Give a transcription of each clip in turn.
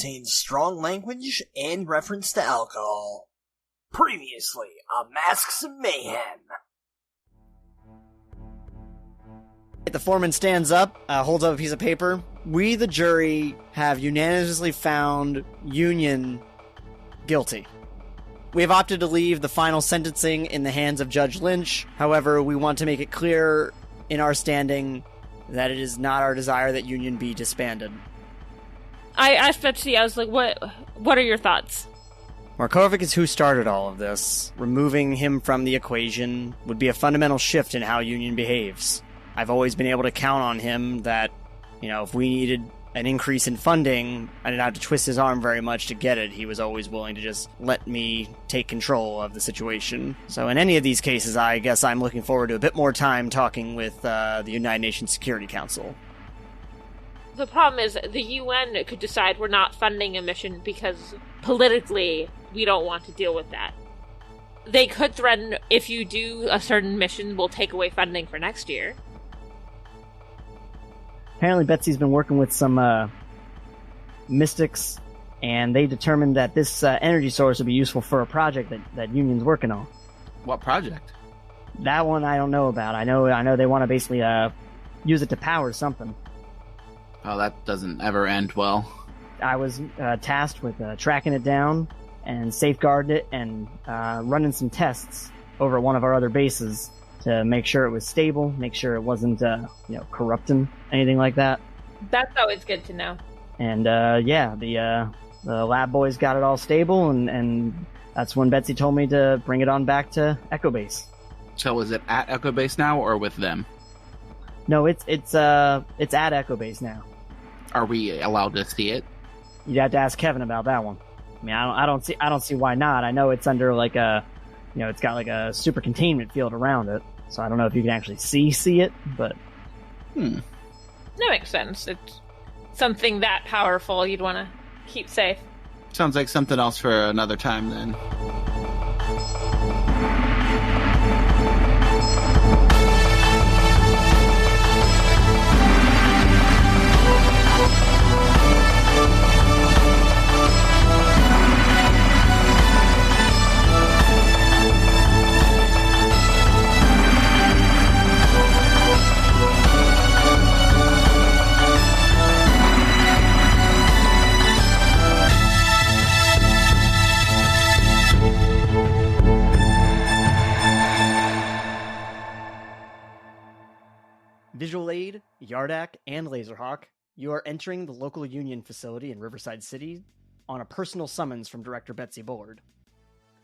contains strong language and reference to alcohol. Previously on Masks of Mayhem. The foreman stands up, holds up a piece of paper. We, the jury, have unanimously found Union guilty. We have opted to leave the final sentencing in the hands of Judge Lynch. However, we want to make it clear in our standing that it is not our desire that Union be disbanded. I asked Betsy, I was like, what are your thoughts? Markovic is who started all of this. Removing him from the equation would be a fundamental shift in how Union behaves. I've always been able to count on him that, if we needed an increase in funding, I didn't have to twist his arm very much to get it. He was always willing to just let me take control of the situation. So in any of these cases, I guess I'm looking forward to a bit more time talking with the United Nations Security Council. The problem is the UN could decide we're not funding a mission because politically we don't want to deal with that. They could threaten, if you do a certain mission, we'll take away funding for next year. Apparently Betsy's been working with some mystics, and they determined that this energy source would be useful for a project that Union's working on. What project? That one I don't know about. I know they want to basically use it to power something. Oh, that doesn't ever end well. I was tasked with tracking it down and safeguarding it and running some tests over at one of our other bases to make sure it was stable, make sure it wasn't, corrupting, anything like that. That's always good to know. And, the lab boys got it all stable, and that's when Betsy told me to bring it on back to Echo Base. So is it at Echo Base now, or with them? No, it's at Echo Base now. Are we allowed to see it? You'd have to ask Kevin about that one. I mean, I don't see why not. I know it's under like it's got like a super containment field around it. So I don't know if you can actually see it, but... That makes sense. It's something that powerful you'd want to keep safe. Sounds like something else for another time, then. Visual Aid, Yardak, and Lazerhawk, you are entering the local Union facility in Riverside City on a personal summons from Director Betsy Bullard.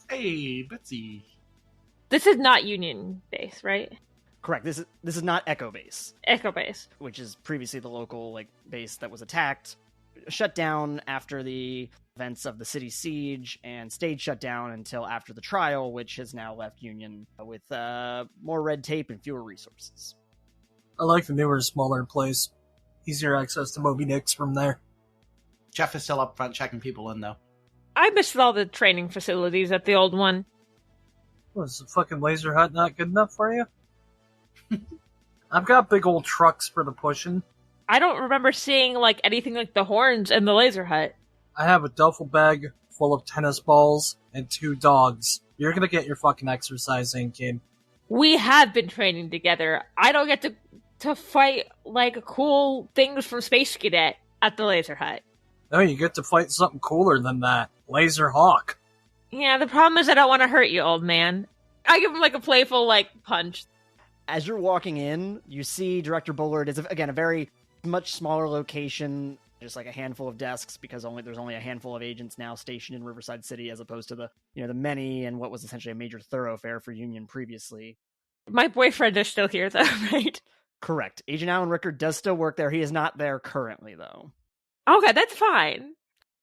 Hey, Betsy. This is not Union Base, right? Correct. This is not Echo Base. Echo Base. Which is previously the local base that was attacked, shut down after the events of the city siege, and stayed shut down until after the trial, which has now left Union with more red tape and fewer resources. I like the newer, smaller place. Easier access to Moby Nicks from there. Jeff is still up front checking people in, though. I missed all the training facilities at the old one. Was the fucking laser hut not good enough for you? I've got big old trucks for the pushing. I don't remember seeing anything like the horns in the laser hut. I have a duffel bag full of tennis balls and 2 dogs. You're gonna get your fucking exercise in, kid. We have been training together. I don't get to fight cool things from Space Cadet at the laser hut. No, you get to fight something cooler than that. Lazerhawk. Yeah, the problem is I don't want to hurt you, old man. I give him a playful punch. As you're walking in, you see Director Bullard is again a very much smaller location, just a handful of desks because there's only a handful of agents now stationed in Riverside City as opposed to the many and what was essentially a major thoroughfare for Union previously. My boyfriend is still here though, right? Correct. Agent Alan Rickard does still work there. He is not there currently, though. Okay, that's fine.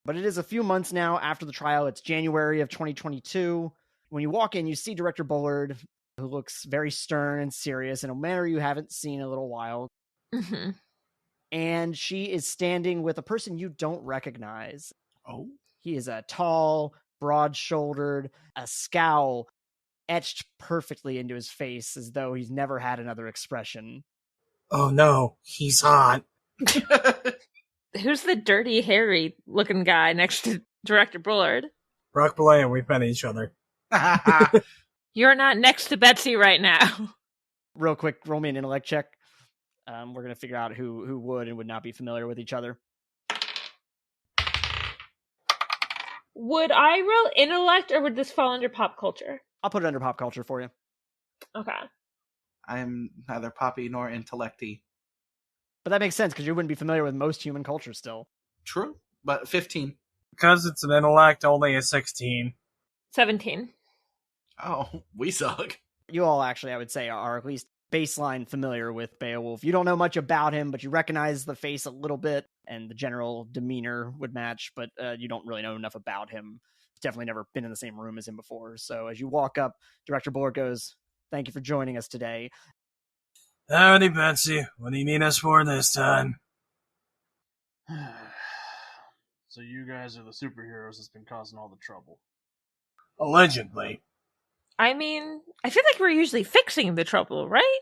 But it is a few months now after the trial. It's January of 2022. When you walk in, you see Director Bullard, who looks very stern and serious in a manner you haven't seen in a little while. Mm-hmm. And she is standing with a person you don't recognize. Oh? He is a tall, broad-shouldered, a scowl etched perfectly into his face as though he's never had another expression. Oh no, he's hot. Who's the dirty, hairy looking guy next to Director Bullard? Brock Bollea, we've met each other. You're not next to Betsy right now. Real quick, roll me an intellect check. We're going to figure out who would and would not be familiar with each other. Would I roll intellect, or would this fall under pop culture? I'll put it under pop culture for you. Okay. I'm neither poppy nor intellecty. But that makes sense, because you wouldn't be familiar with most human culture still. True, but 15. Because it's an intellect, only a 16. 17. Oh, we suck. You all actually, I would say, are at least baseline familiar with Beowulf. You don't know much about him, but you recognize the face a little bit, and the general demeanor would match, but you don't really know enough about him. Definitely never been in the same room as him before. So as you walk up, Director Bullard goes, "Thank you for joining us today." Howdy, Betsy. What do you need us for this time? So you guys are the superheroes that's been causing all the trouble. Allegedly. I mean, I feel like we're usually fixing the trouble, right?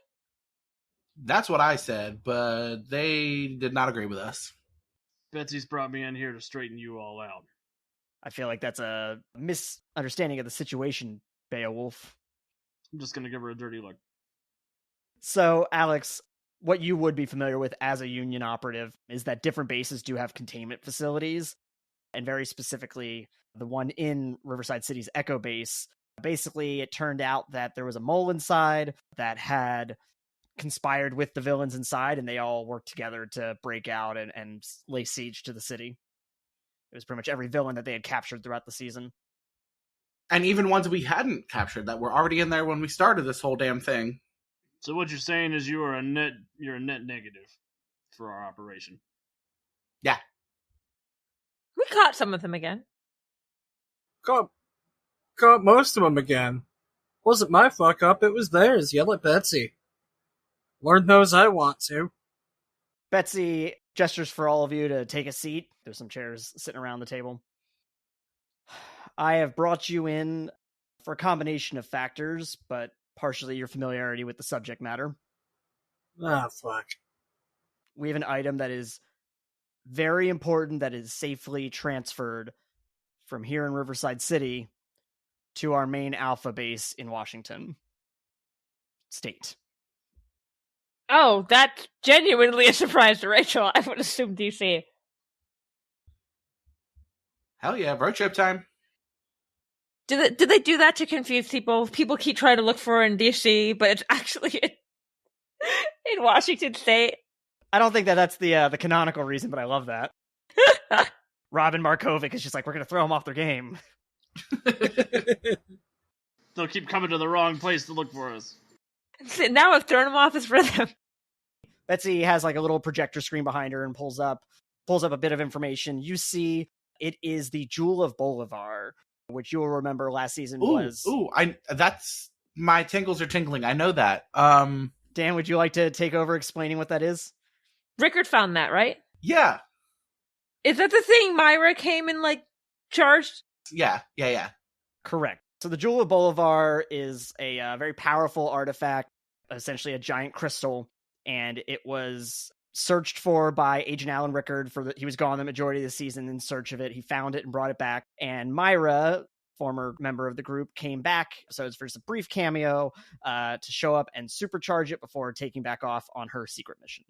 That's what I said, but they did not agree with us. Betsy's brought me in here to straighten you all out. I feel like that's a misunderstanding of the situation, Beowulf. I'm just gonna give her a dirty look. So, Alex, what you would be familiar with as a Union operative is that different bases do have containment facilities, and very specifically, the one in Riverside City's Echo Base. Basically, it turned out that there was a mole inside that had conspired with the villains inside, and they all worked together to break out and lay siege to the city. It was pretty much every villain that they had captured throughout the season. And even ones we hadn't captured that were already in there when we started this whole damn thing. So what you're saying is you're a net negative for our operation. Yeah. We caught some of them again. Caught most of them again. Wasn't my fuck up, it was theirs. Yell at Betsy. Lord knows I want to. Betsy gestures for all of you to take a seat. There's some chairs sitting around the table. I have brought you in for a combination of factors, but partially your familiarity with the subject matter. Ah, fuck. We have an item that is very important that is safely transferred from here in Riverside City to our main alpha base in Washington State. Oh, that's genuinely a surprise to Rachel. I would assume DC. Hell yeah, road trip time. Did they do that to confuse people? People keep trying to look for it in DC, but it's actually in Washington State. I don't think that's the canonical reason, but I love that. Robin Markovic is just like, we're going to throw them off their game. They'll keep coming to the wrong place to look for us. Now I've thrown them off his rhythm. Betsy has like a little projector screen behind her and pulls up a bit of information. You see it is the Jewel of Bolivar, which you'll remember last season was... That's... My tingles are tingling. I know that. Dan, would you like to take over explaining what that is? Rickard found that, right? Yeah. Is that the thing Myra came and, charged? Yeah. Correct. So the Jewel of Bolivar is a very powerful artifact, essentially a giant crystal, and it was searched for by Agent Alan Rickard. He was gone the majority of the season in search of it. He found it and brought it back, and Myra, former member of the group, came back, so it's for just a brief cameo to show up and supercharge it before taking back off on her secret mission.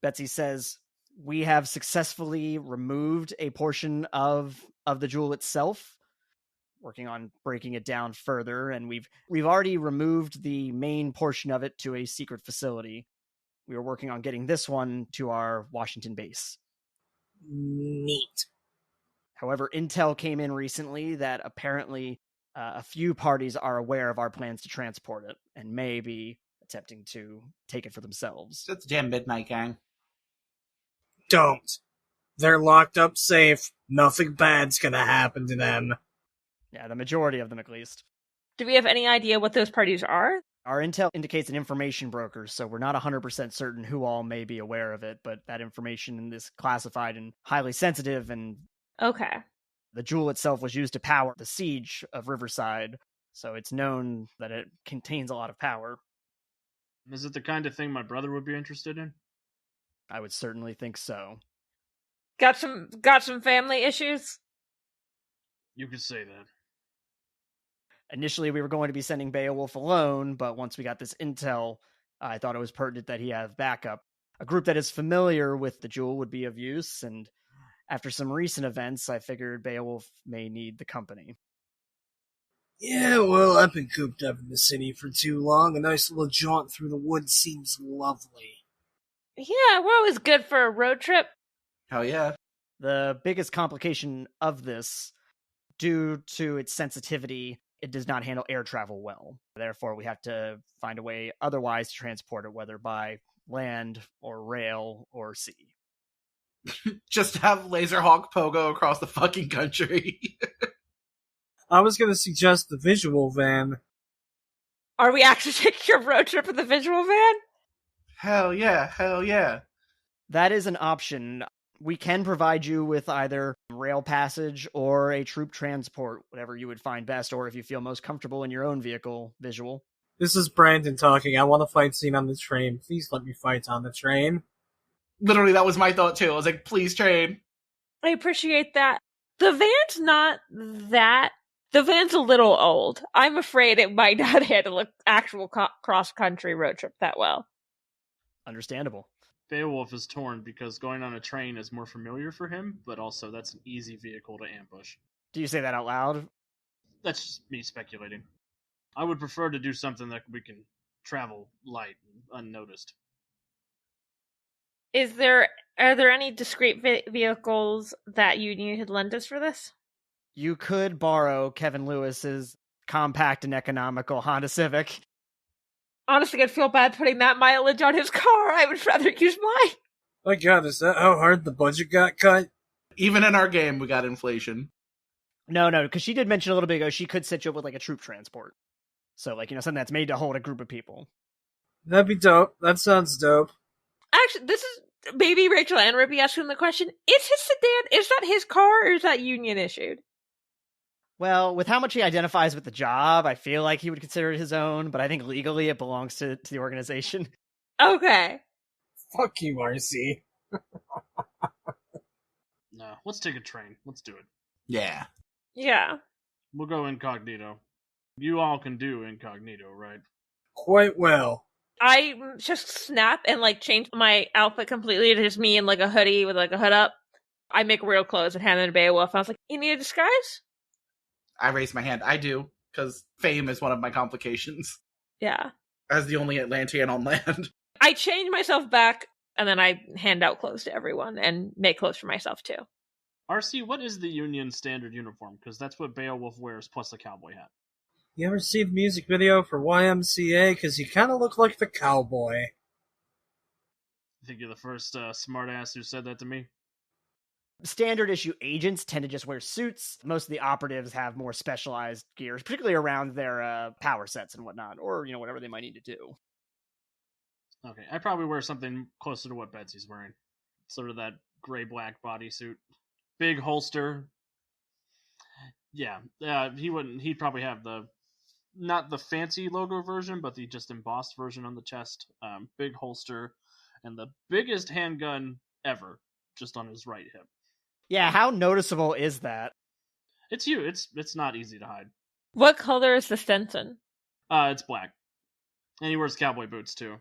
Betsy says, we have successfully removed a portion of the jewel itself, working on breaking it down further, and we've already removed the main portion of it to a secret facility. We were working on getting this one to our Washington base. Neat. However, intel came in recently that apparently a few parties are aware of our plans to transport it and may be attempting to take it for themselves. That's damn Midnight Gang. Don't. They're locked up safe. Nothing bad's gonna happen to them. Yeah, the majority of them at least. Do we have any idea what those parties are? Our intel indicates an information broker, so we're not 100% certain who all may be aware of it, but that information is classified and highly sensitive, and Okay. the jewel itself was used to power the siege of Riverside, so it's known that it contains a lot of power. Is it the kind of thing my brother would be interested in? I would certainly think so. Got some family issues? You could say that. Initially, we were going to be sending Beowulf alone, but once we got this intel, I thought it was pertinent that he have backup. A group that is familiar with the jewel would be of use, and after some recent events, I figured Beowulf may need the company. Yeah, well, I've been cooped up in the city for too long. A nice little jaunt through the woods seems lovely. Yeah, we're always good for a road trip. Hell yeah. The biggest complication of this, due to its sensitivity, it does not handle air travel well. Therefore, we have to find a way otherwise to transport it, whether by land or rail or sea. Just have Lazerhawk pogo across the fucking country. I was going to suggest the Vizual van. Are we actually taking a road trip with the Vizual van? Hell yeah, hell yeah. That is an option. We can provide you with either rail passage or a troop transport, whatever you would find best, or if you feel most comfortable in your own vehicle, Vizual. This is Brandon talking. I want a fight scene on the train. Please let me fight on the train. Literally, that was my thought too. I was like, please train. I appreciate that. The van's not that... The van's a little old. I'm afraid it might not handle an actual cross-country road trip that well. Understandable. Beowulf is torn because going on a train is more familiar for him, but also that's an easy vehicle to ambush. Do you say that out loud? That's just me speculating. I would prefer to do something that we can travel light and unnoticed. Are there any discrete vehicles that you could lend us for this? You could borrow Kevin Lewis's compact and economical Honda Civic. Honestly, I'd feel bad putting that mileage on his car. I would rather use mine. My god, is that how hard the budget got cut? Even in our game, we got inflation. No, because she did mention a little bit ago she could set you up with like a troop transport. So, like, something that's made to hold a group of people. That'd be dope. That sounds dope. Actually, this is maybe Rachel and Ruby asking the question. Is his sedan, is that his car or is that union issued? Well, with how much he identifies with the job, I feel like he would consider it his own, but I think legally it belongs to the organization. Okay. Fuck you, RC. No, let's take a train. Let's do it. Yeah. Yeah. We'll go incognito. You all can do incognito, right? Quite well. I just snap and change my outfit completely to just me in a hoodie with a hood up. I make real clothes and hand them to Beowulf. I was like, you need a disguise? I raised my hand. I do, because fame is one of my complications. Yeah. As the only Atlantean on land. I change myself back, and then I hand out clothes to everyone and make clothes for myself, too. RC, what is the Union standard uniform? Because that's what Beowulf wears, plus a cowboy hat. You ever see the music video for YMCA? Because you kind of look like the cowboy. I think you're the first smartass who said that to me. Standard issue agents tend to just wear suits. Most of the operatives have more specialized gears, particularly around their power sets and whatnot, or whatever they might need to do. Okay, I probably wear something closer to what Betsy's wearing. Sort of that gray-black bodysuit. Big holster. Yeah, he'd probably have not the fancy logo version, but the just embossed version on the chest. Big holster, and the biggest handgun ever, just on his right hip. Yeah, how noticeable is that? It's you. It's not easy to hide. What color is the Stetson? It's black. And he wears cowboy boots, too.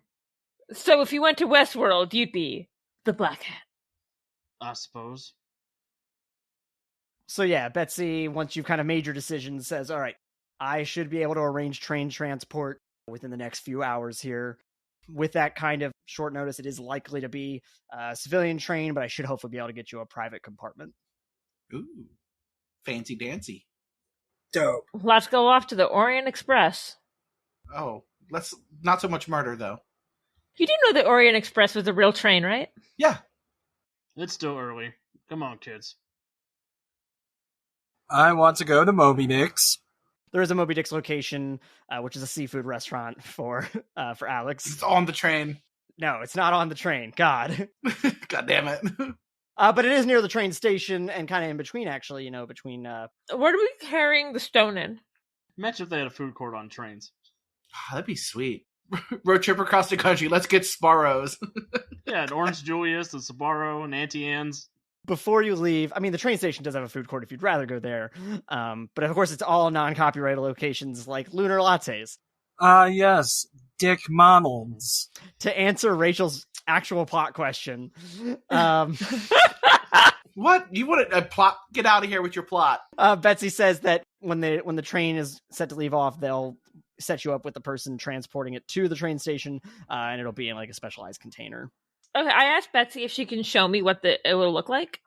So if you went to Westworld, you'd be the Black Hat. I suppose. So yeah, Betsy, once you've kind of made your decision, says, all right, I should be able to arrange train transport within the next few hours here. With that kind of short notice, it is likely to be a civilian train, but I should hopefully be able to get you a private compartment. Ooh. Fancy dancy. Dope. Let's go off to the Orient Express. Oh, let's not so much murder, though. You do know the Orient Express was a real train, right? Yeah. It's still early. Come on, kids. I want to go to Moby Dick's. There is a Moby Dick's location, which is a seafood restaurant for Alex. It's on the train. No, it's not on the train. God. God damn it. But it is near the train station and kind of in between, actually, between... Where are we carrying the stone in? Imagine if they had a food court on trains. That'd be sweet. Road trip across the country. Let's get Sparrows. Yeah, an Orange Julius, a Sbarro, and Auntie Anne's. Before you leave, I mean, the train station does have a food court if you'd rather go there. But of course, it's all non-copyrighted locations like Lunar Lattes. Yes. Dick Monalds. To answer Rachel's actual plot question, What? You want a plot? Get out of here with your plot. Betsy says that when the train is set to leave off, they'll set you up with the person transporting it to the train station, and it'll be in like a specialized container. Okay, I asked Betsy if she can show me what it will look like.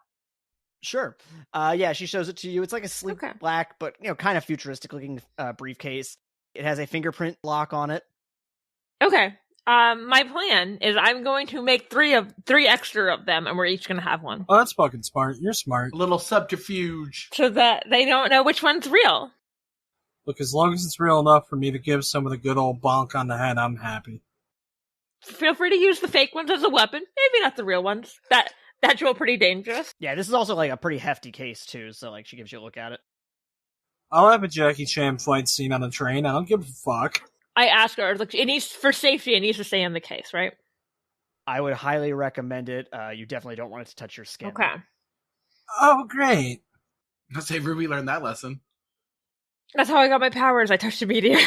Sure. Yeah, she shows it to you. It's like a sleek black, but kind of futuristic looking briefcase. It has a fingerprint lock on it. Okay. My plan is I'm going to make three extra of them, and we're each going to have one. Oh, that's fucking smart. You're smart. A little subterfuge. So that they don't know which one's real. Look, as long as it's real enough for me to give someone a good old bonk on the head, I'm happy. Feel free to use the fake ones as a weapon. Maybe not the real ones. That's real pretty dangerous. Yeah, this is also like a pretty hefty case too, so like she gives you a look at it. I'll have a Jackie Chan fight scene on a train. I don't give a fuck. I ask her, like, it needs for safety. It needs to stay in the case, right? I would highly recommend it. You definitely don't want it to touch your skin. Okay. Oh, great. Let's say Ruby learned that lesson. That's how I got my powers. I touched a meteor.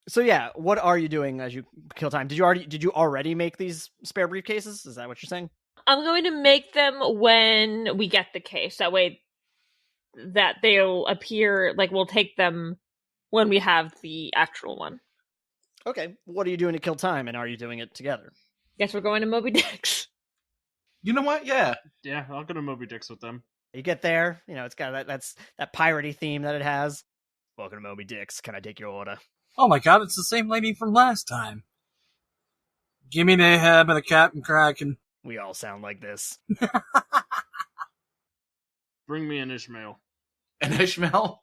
So yeah, what are you doing as you kill time? Did you already make these spare briefcases? Is that what you're saying? I'm going to make them when we get the case. That way that they'll appear, like we'll take them when we have the actual one. Okay. What are you doing to kill time, and are you doing it together? Guess we're going to Moby Dick's. You know what? Yeah. Yeah, I'll go to Moby Dick's with them. You get there, it's got that piratey theme that it has. Welcome to Moby Dick's. Can I take your order? Oh my god, it's the same lady from last time. Give me an Ahab and a Captain Kraken. We all sound like this. Bring me an Ishmael. And Ishmael?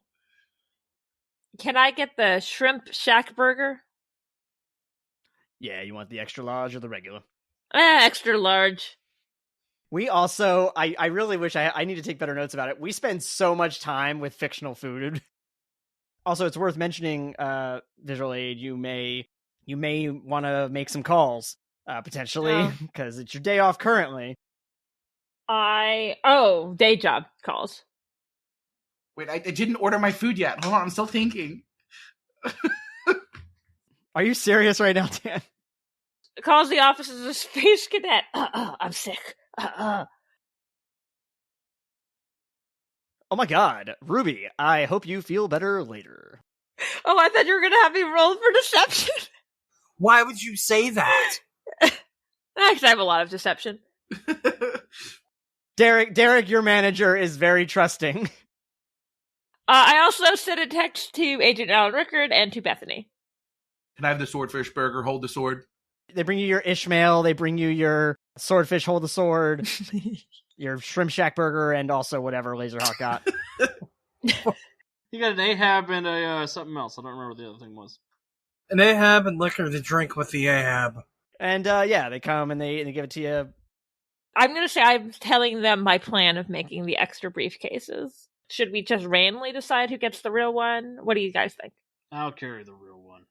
Can I get the shrimp shack burger? Yeah, you want the extra large or the regular? Extra large. We also, I really wish I need to take better notes about it. We spend so much time with fictional food. Also, it's worth mentioning, Visual Aid, you may want to make some calls, potentially, because it's your day off currently. Day job calls. Wait, I didn't order my food yet. Hold on, I'm still thinking. Are you serious right now, Dan? Calls the office as a space cadet. I'm sick. Oh my god, Ruby, I hope you feel better later. Oh, I thought you were going to have me roll for deception. Why would you say that? Actually, I have a lot of deception. Derek, your manager, is very trusting. I also sent a text to Agent Alan Rickard and to Bethany. Can I have the swordfish burger? Hold the sword. They bring you your Ishmael, they bring you your swordfish, hold the sword, your shrimp shack burger, and also whatever Lazerhawk got. You got an Ahab and a something else. I don't remember what the other thing was. An Ahab and liquor to drink with the Ahab. And yeah, they come and they give it to you. I'm going to say I'm telling them my plan of making the extra briefcases. Should we just randomly decide who gets the real one? What do you guys think? I'll carry the real one.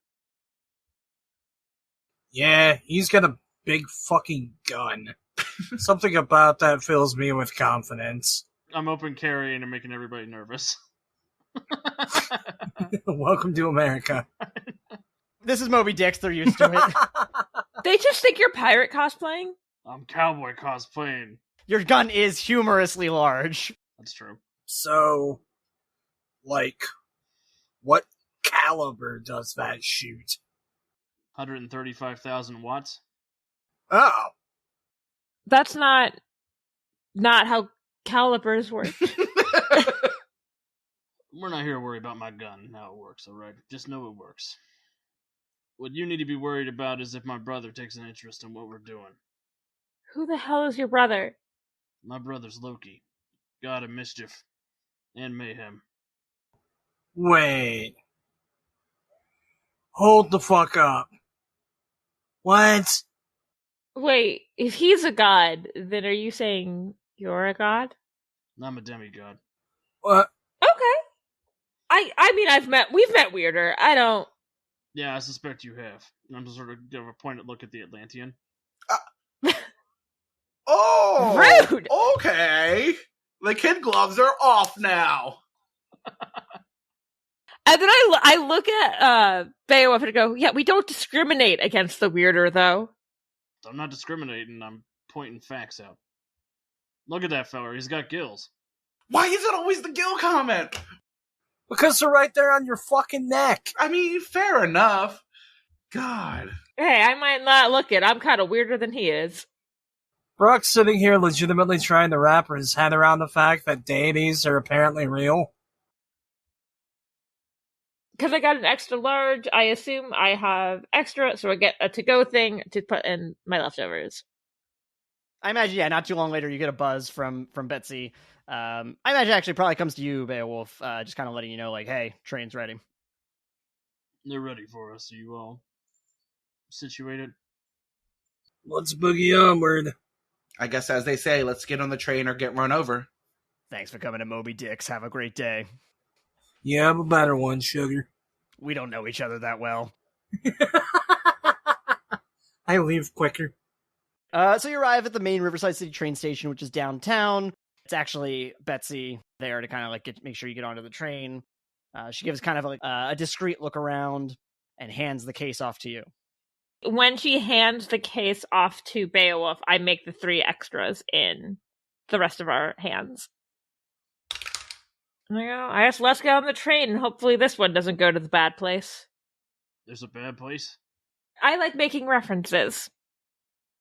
Yeah, he's got a big fucking gun. Something about that fills me with confidence. I'm open carrying and making everybody nervous. Welcome to America. This is Moby Dick's, they're used to it. They just think you're pirate cosplaying? I'm cowboy cosplaying. Your gun is humorously large. That's true. So, like, what caliber does that shoot? 135,000 watts. Oh. That's not how calibers work. We're not here to worry about my gun and how it works, alright? Just know it works. What you need to be worried about is if my brother takes an interest in what we're doing. Who the hell is your brother? My brother's Loki. God of mischief. And mayhem. Wait. Hold the fuck up. What? Wait, if he's a god, then are you saying you're a god? I'm a demigod. What? Okay. I mean, we've met weirder. I don't. Yeah, I suspect you have. And I'm just sort of give a pointed look at the Atlantean. Oh! Rude! Okay. The kid gloves are off now. And then I look at Beowulf and go, yeah, we don't discriminate against the weirder, though. I'm not discriminating, I'm pointing facts out. Look at that fella, he's got gills. Why is it always the gill comment? Because they're right there on your fucking neck. I mean, fair enough. God. Hey, I might not look it. I'm kind of weirder than he is. Brock's sitting here legitimately trying to wrap his head around the fact that deities are apparently real. Because I got an extra large, I assume I have extra, so I get a to-go thing to put in my leftovers. I imagine, yeah, not too long later, you get a buzz from Betsy. I imagine it actually probably comes to you, Beowulf, just kind of letting you know, like, hey, train's ready. They're ready for us. Are you all situated? Let's boogie onward. I guess as they say, let's get on the train or get run over. Thanks for coming to Moby Dick's. Have a great day. You have a better one, sugar. We don't know each other that well. I leave quicker. So you arrive at the main Riverside City train station, which is downtown. It's actually Betsy there to kind of like make sure you get onto the train. She gives kind of like a discreet look around and hands the case off to you. When she hands the case off to Beowulf, I make the 3 extras in the rest of our hands. I go, I guess let's get on the train, and hopefully this one doesn't go to the bad place. There's a bad place? I like making references.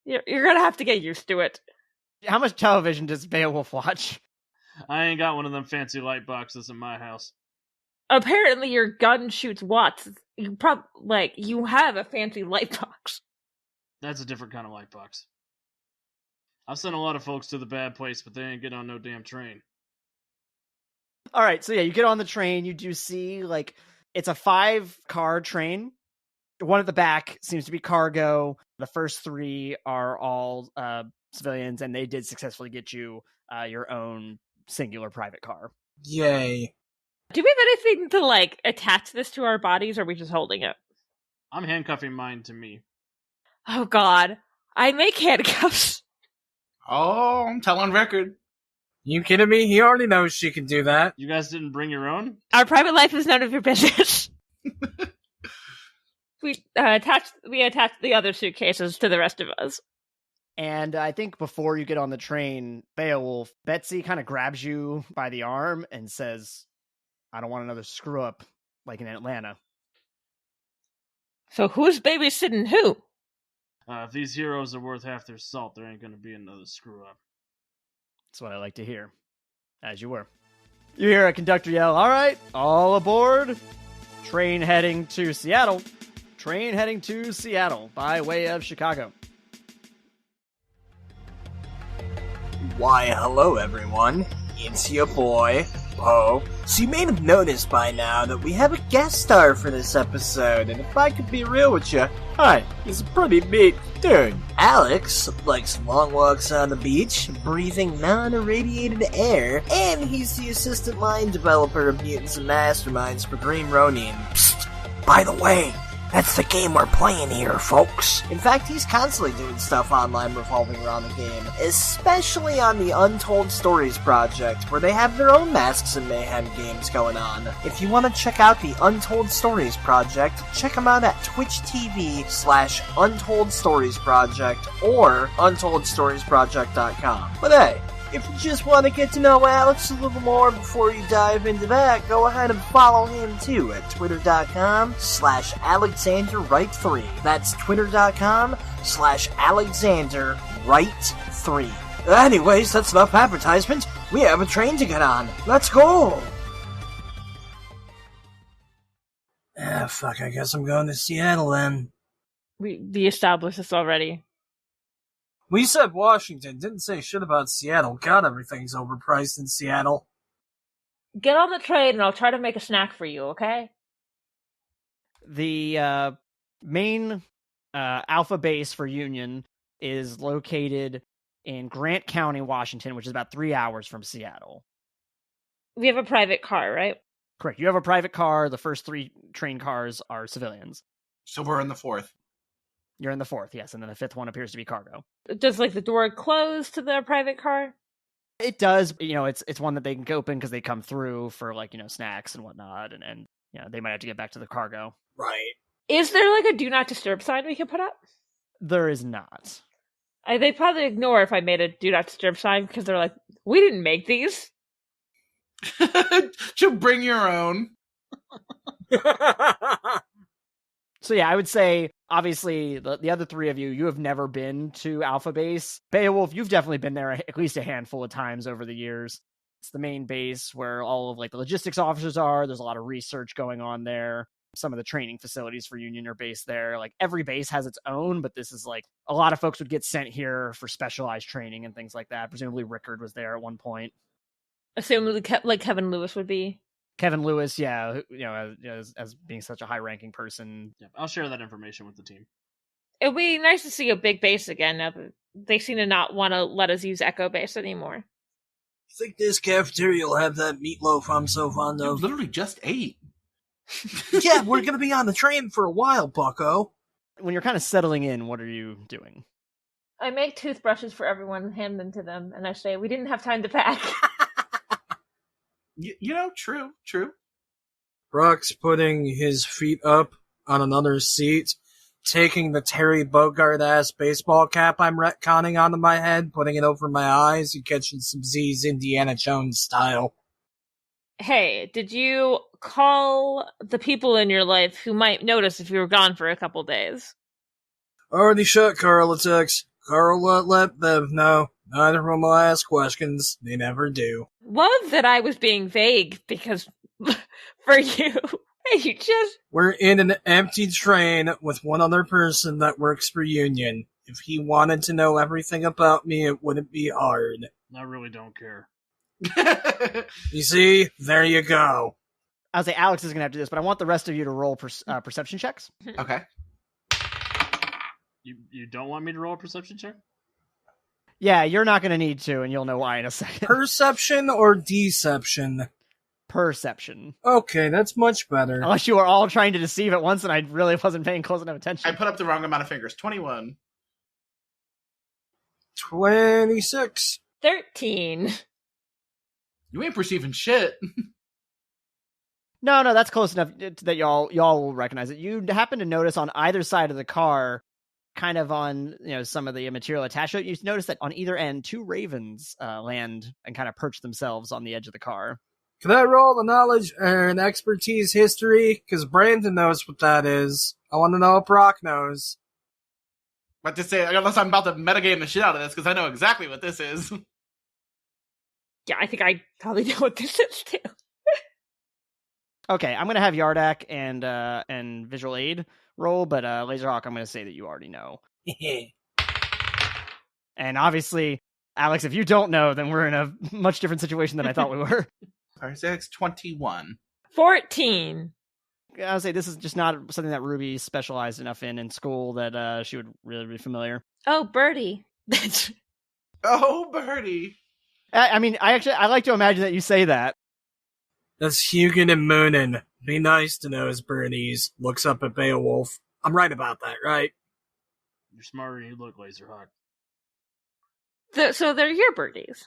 You're gonna have to get used to it. How much television does Beowulf watch? I ain't got one of them fancy light boxes in my house. Apparently your gun shoots watts. You have a fancy light box. That's a different kind of light box. I've sent a lot of folks to the bad place, but they ain't get on no damn train. All right, so yeah, you get on the train. You do see, like, it's a 5-car train. One at the back seems to be cargo. The first 3 are all civilians, and they did successfully get you your own singular private car. Yay. Do we have anything to, like, attach this to our bodies, or are we just holding it? I'm handcuffing mine to me. Oh, God. I make handcuffs. Oh, I'm telling record. You kidding me? He already knows she can do that. You guys didn't bring your own? Our private life is none of your business. We attached the other suitcases to the rest of us. And I think before you get on the train, Beowulf, Betsy kind of grabs you by the arm and says, I don't want another screw up like in Atlanta. So who's babysitting who? If these heroes are worth half their salt, there ain't gonna be another screw up. That's what I like to hear. As you were. You hear a conductor yell, all right, all aboard. Train heading to Seattle. Train heading to Seattle by way of Chicago. Why, hello everyone. It's your boy, Poe. So you may have noticed by now that we have a guest star for this episode, and if I could be real with you, hi, he's a pretty big dude. Alex likes long walks on the beach, breathing non-irradiated air, and he's the assistant line developer of Mutants and Masterminds for Green Ronin. Psst, by the way, that's the game we're playing here, folks. In fact, he's constantly doing stuff online revolving around the game, especially on the Untold Stories project, where they have their own Masks and Mayhem games going on. If you want to check out the Untold Stories project, check them out at twitch.tv/Untold Stories Project or untoldstoriesproject.com. But hey, if you just want to get to know Alex a little more before you dive into that, go ahead and follow him too at twitter.com/AlexanderWright3. That's twitter.com/AlexanderWright3. Anyways, that's enough advertisement. We have a train to get on. Let's go! Fuck, I guess I'm going to Seattle then. We established this already. We said Washington, didn't say shit about Seattle. God, everything's overpriced in Seattle. Get on the train and I'll try to make a snack for you, okay? The main alpha base for Union is located in Grant County, Washington, which is about 3 hours from Seattle. We have a private car, right? Correct. You have a private car. The first 3 train cars are civilians. So we're in the 4th. You're in the 4th, yes, and then the 5th one appears to be cargo. Does like the door close to the private car? It does, it's one that they can open because they come through for like, snacks and whatnot, and they might have to get back to the cargo. Right. Is there like a do not disturb sign we can put up? There is not. They'd probably ignore if I made a do not disturb sign because they're like, we didn't make these. To bring your own. So yeah, I would say, obviously, the other 3 of you have never been to Alpha Base. Beowulf, you've definitely been there at least a handful of times over the years. It's the main base where all of like the logistics officers are. There's a lot of research going on there. Some of the training facilities for Union are based there. Like every base has its own, but this is like a lot of folks would get sent here for specialized training and things like that. Presumably Rickard was there at one point. Assumably like Kevin Lewis would be. Kevin Lewis, yeah, as being such a high-ranking person. Yeah, I'll share that information with the team. It would be nice to see a big base again. Now that they seem to not want to let us use Echo Base anymore. Think this cafeteria will have that meatloaf I'm so fond You of? literally just ate. Yeah, we're gonna be on the train for a while, bucko. When you're kind of settling in, what are you doing? I make toothbrushes for everyone and hand them to them, and I say, we didn't have time to pack. True. Brock's putting his feet up on another seat, taking the Terry Bogard-ass baseball cap I'm retconning onto my head, putting it over my eyes, and catching some Z's Indiana Jones style. Hey, did you call the people in your life who might notice if you were gone for a couple days? Already shut Carl a text. Carl won't let Bev know. Neither of them will ask questions. They never do. Love that I was being vague, because for you, you just... We're in an empty train with one other person that works for Union. If he wanted to know everything about me, it wouldn't be hard. I really don't care. You see? There you go. I'll say Alex is going to have to do this, but I want the rest of you to roll perception checks. Okay. You don't want me to roll a perception check? Yeah, you're not going to need to, and you'll know why in a second. Perception or deception? Perception. Okay, that's much better. Unless you were all trying to deceive at once, and I really wasn't paying close enough attention. I put up the wrong amount of fingers. 21. 26. 13. You ain't perceiving shit. No, that's close enough that y'all will recognize it. You happen to notice on either side of the car, kind of on some of the material attached to it, you notice that on either end, 2 ravens land and kind of perch themselves on the edge of the car. Can I roll the knowledge and expertise history? Because Brandon knows what that is. I want to know what Brock knows. What to say, unless I'm about to metagame the shit out of this, because I know exactly what this is. Yeah, I think I probably know what this is too. Okay, I'm going to have Yardak and Visual Aid roll, but Lazerhawk, I'm going to say that you already know. And obviously, Alex, if you don't know, then we're in a much different situation than I thought we were. 6, 21. 14. I'll say this is just not something that Ruby specialized enough in school that she would really be familiar. Oh, Birdie. Oh, Birdie. I mean, I like to imagine that you say that. That's Hugin and Moonin. Be nice to those birdies. Looks up at Beowulf. I'm right about that, right? You're smarter than you look, Lazerhawk. So they're your birdies.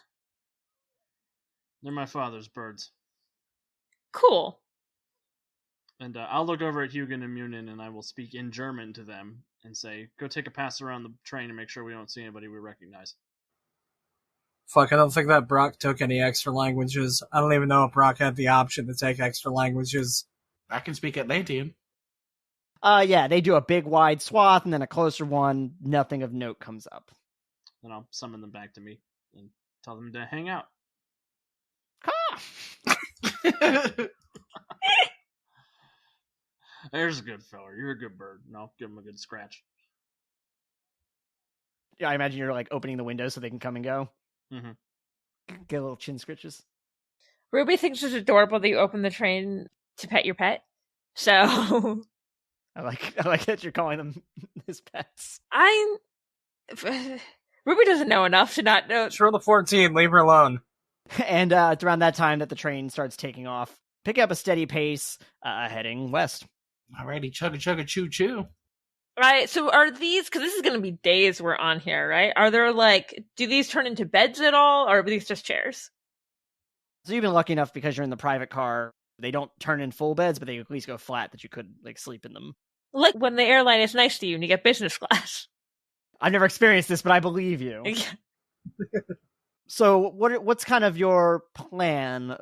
They're my father's birds. Cool. And I'll look over at Hugin and Munin, and I will speak in German to them and say, go take a pass around the train and make sure we don't see anybody we recognize. Fuck, I don't think that Brock took any extra languages. I don't even know if Brock had the option to take extra languages. I can speak Atlantean. Yeah, they do a big wide swath, and then a closer one, nothing of note comes up. Then I'll summon them back to me and tell them to hang out. There's a good feller. You're a good bird. And I'll give him a good scratch. Yeah, I imagine you're like opening the window so they can come and go. Mm-hmm. Get a little chin scritches. Ruby thinks it's adorable that you open the train to pet your pet. So I like that you're calling them his pets. Ruby doesn't know enough to not know. Sure, the 14, leave her alone. And it's around that time that the train starts taking off, picking up a steady pace, heading west. Alrighty, chugga chugga choo choo. Right, so are these, because this is going to be days we're on here, right? Are there, do these turn into beds at all, or are these just chairs? So you've been lucky enough because you're in the private car. They don't turn in full beds, but they at least go flat that you could, sleep in them. Like when the airline is nice to you and you get business class. I've never experienced this, but I believe you. So what's kind of your plan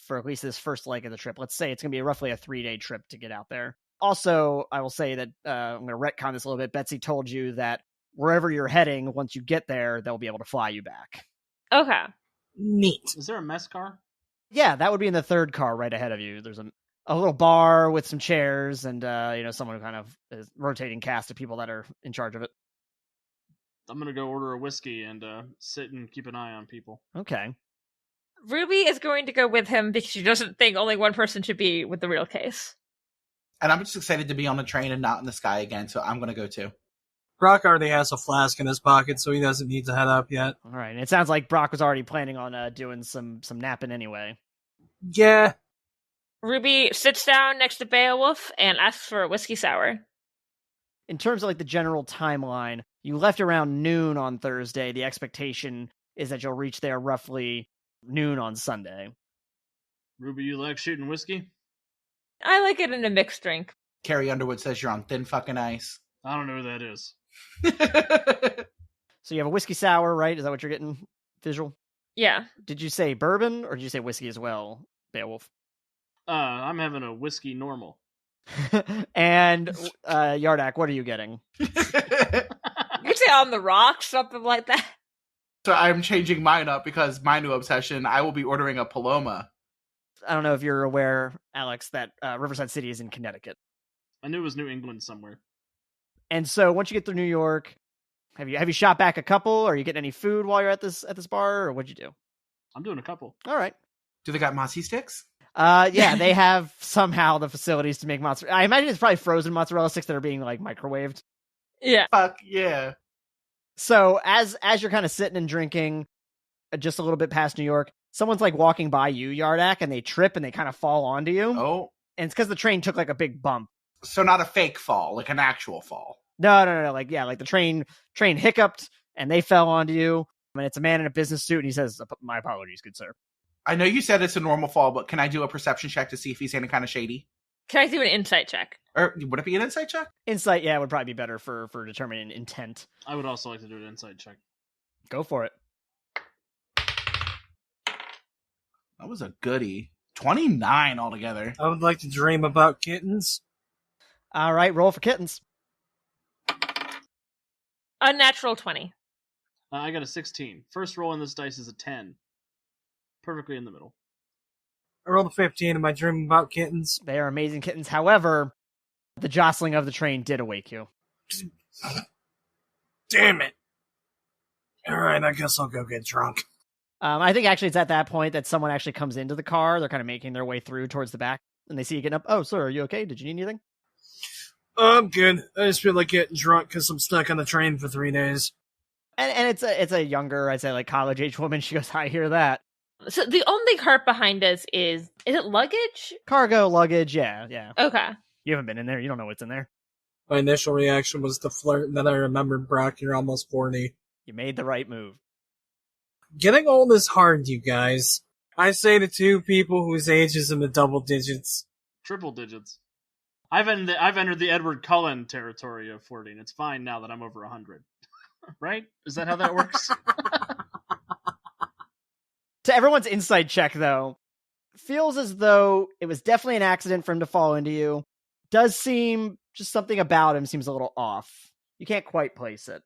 for at least this first leg of the trip? Let's say it's going to be roughly a 3-day trip to get out there. Also, I will say that I'm going to retcon this a little bit. Betsy told you that wherever you're heading, once you get there, they'll be able to fly you back. Okay. Neat. Is there a mess car? Yeah, that would be in the third car right ahead of you. There's a little bar with some chairs and, someone who kind of is rotating cast of people that are in charge of it. I'm going to go order a whiskey and sit and keep an eye on people. Okay. Ruby is going to go with him because she doesn't think only one person should be with the real case. And I'm just excited to be on the train and not in the sky again, so I'm going to go too. Brock already has a flask in his pocket, so he doesn't need to head up yet. All right. And it sounds like Brock was already planning on doing some napping anyway. Yeah. Ruby sits down next to Beowulf and asks for a whiskey sour. In terms of the general timeline, you left around noon on Thursday. The expectation is that you'll reach there roughly noon on Sunday. Ruby, you like shooting whiskey? I like it in a mixed drink. Carrie Underwood says you're on thin fucking ice. I don't know who that is. So you have a whiskey sour, right? Is that what you're getting, Visual? Yeah. Did you say bourbon or did you say whiskey as well, Beowulf? I'm having a whiskey normal. And Yardak, what are you getting? You could say on the rocks, something like that. So I'm changing mine up because my new obsession, I will be ordering a Paloma. I don't know if you're aware, Alex, that Riverside City is in Connecticut. I knew it was New England somewhere. And so once you get through New York, have you shot back a couple? Are you getting any food while you're at this bar, or what'd you do? I'm doing a couple. All right. Do they got mozzarella sticks? Yeah, they have somehow the facilities to make mozzarella. I imagine it's probably frozen mozzarella sticks that are being microwaved. Yeah. Fuck yeah. So as you're kind of sitting and drinking, just a little bit past New York, someone's walking by you, Yardak, and they trip and they kind of fall onto you. Oh. And it's because the train took a big bump. So not a fake fall, like an actual fall. No. The train hiccuped and they fell onto you. And it's a man in a business suit and he says, "My apologies, good sir." I know you said it's a normal fall, but can I do a perception check to see if he's any kind of shady? Can I do an insight check? Or would it be an insight check? Insight, yeah, would probably be better for determining intent. I would also like to do an insight check. Go for it. That was a goodie. 29 altogether. I would like to dream about kittens. All right, roll for kittens. Unnatural 20. I got a 16. First roll on this dice is a 10. Perfectly in the middle. I rolled a 15. Am I dreaming about kittens? They are amazing kittens. However, the jostling of the train did awake you. Damn it. Alright, I guess I'll go get drunk. I think actually it's at that point that someone actually comes into the car. They're kind of making their way through towards the back, and they see you getting up. "Oh, sir, are you okay? Did you need anything?" I'm good. I just feel like getting drunk because I'm stuck on the train for 3 days. And it's a younger, I'd say college age woman. She goes, "I hear that." So the only cart behind us is it luggage? Cargo, luggage, yeah. Okay. You haven't been in there. You don't know what's in there. My initial reaction was to flirt, and then I remembered, Brock, you're almost 40. You made the right move. Getting old is hard, you guys. I say to two people whose age is in the double digits. Triple digits. I've entered the Edward Cullen territory of flirting. It's fine now that I'm over 100. Right? Is that how that works? To everyone's insight check, though, feels as though it was definitely an accident for him to fall into you. Does seem, just something about him seems a little off. You can't quite place it.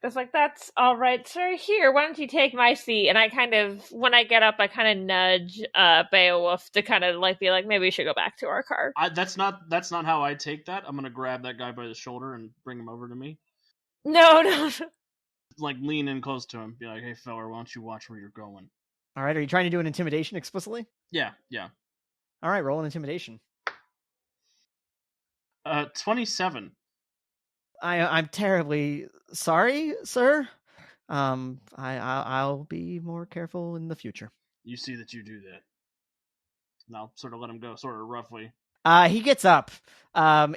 It's that's all right, sir. Here, why don't you take my seat? And I when I get up, I kind of nudge Beowulf to kind of be like, maybe we should go back to our car. That's not how I take that. I'm gonna grab that guy by the shoulder and bring him over to me. No. Lean in close to him. Be like, "Hey, fella, why don't you watch where you're going?" All right, are you trying to do an intimidation explicitly? Yeah. All right, roll an intimidation. 27. I'm terribly sorry, sir. I'll be more careful in the future. You see that you do that. And I'll sort of let him go, sort of roughly. He gets up.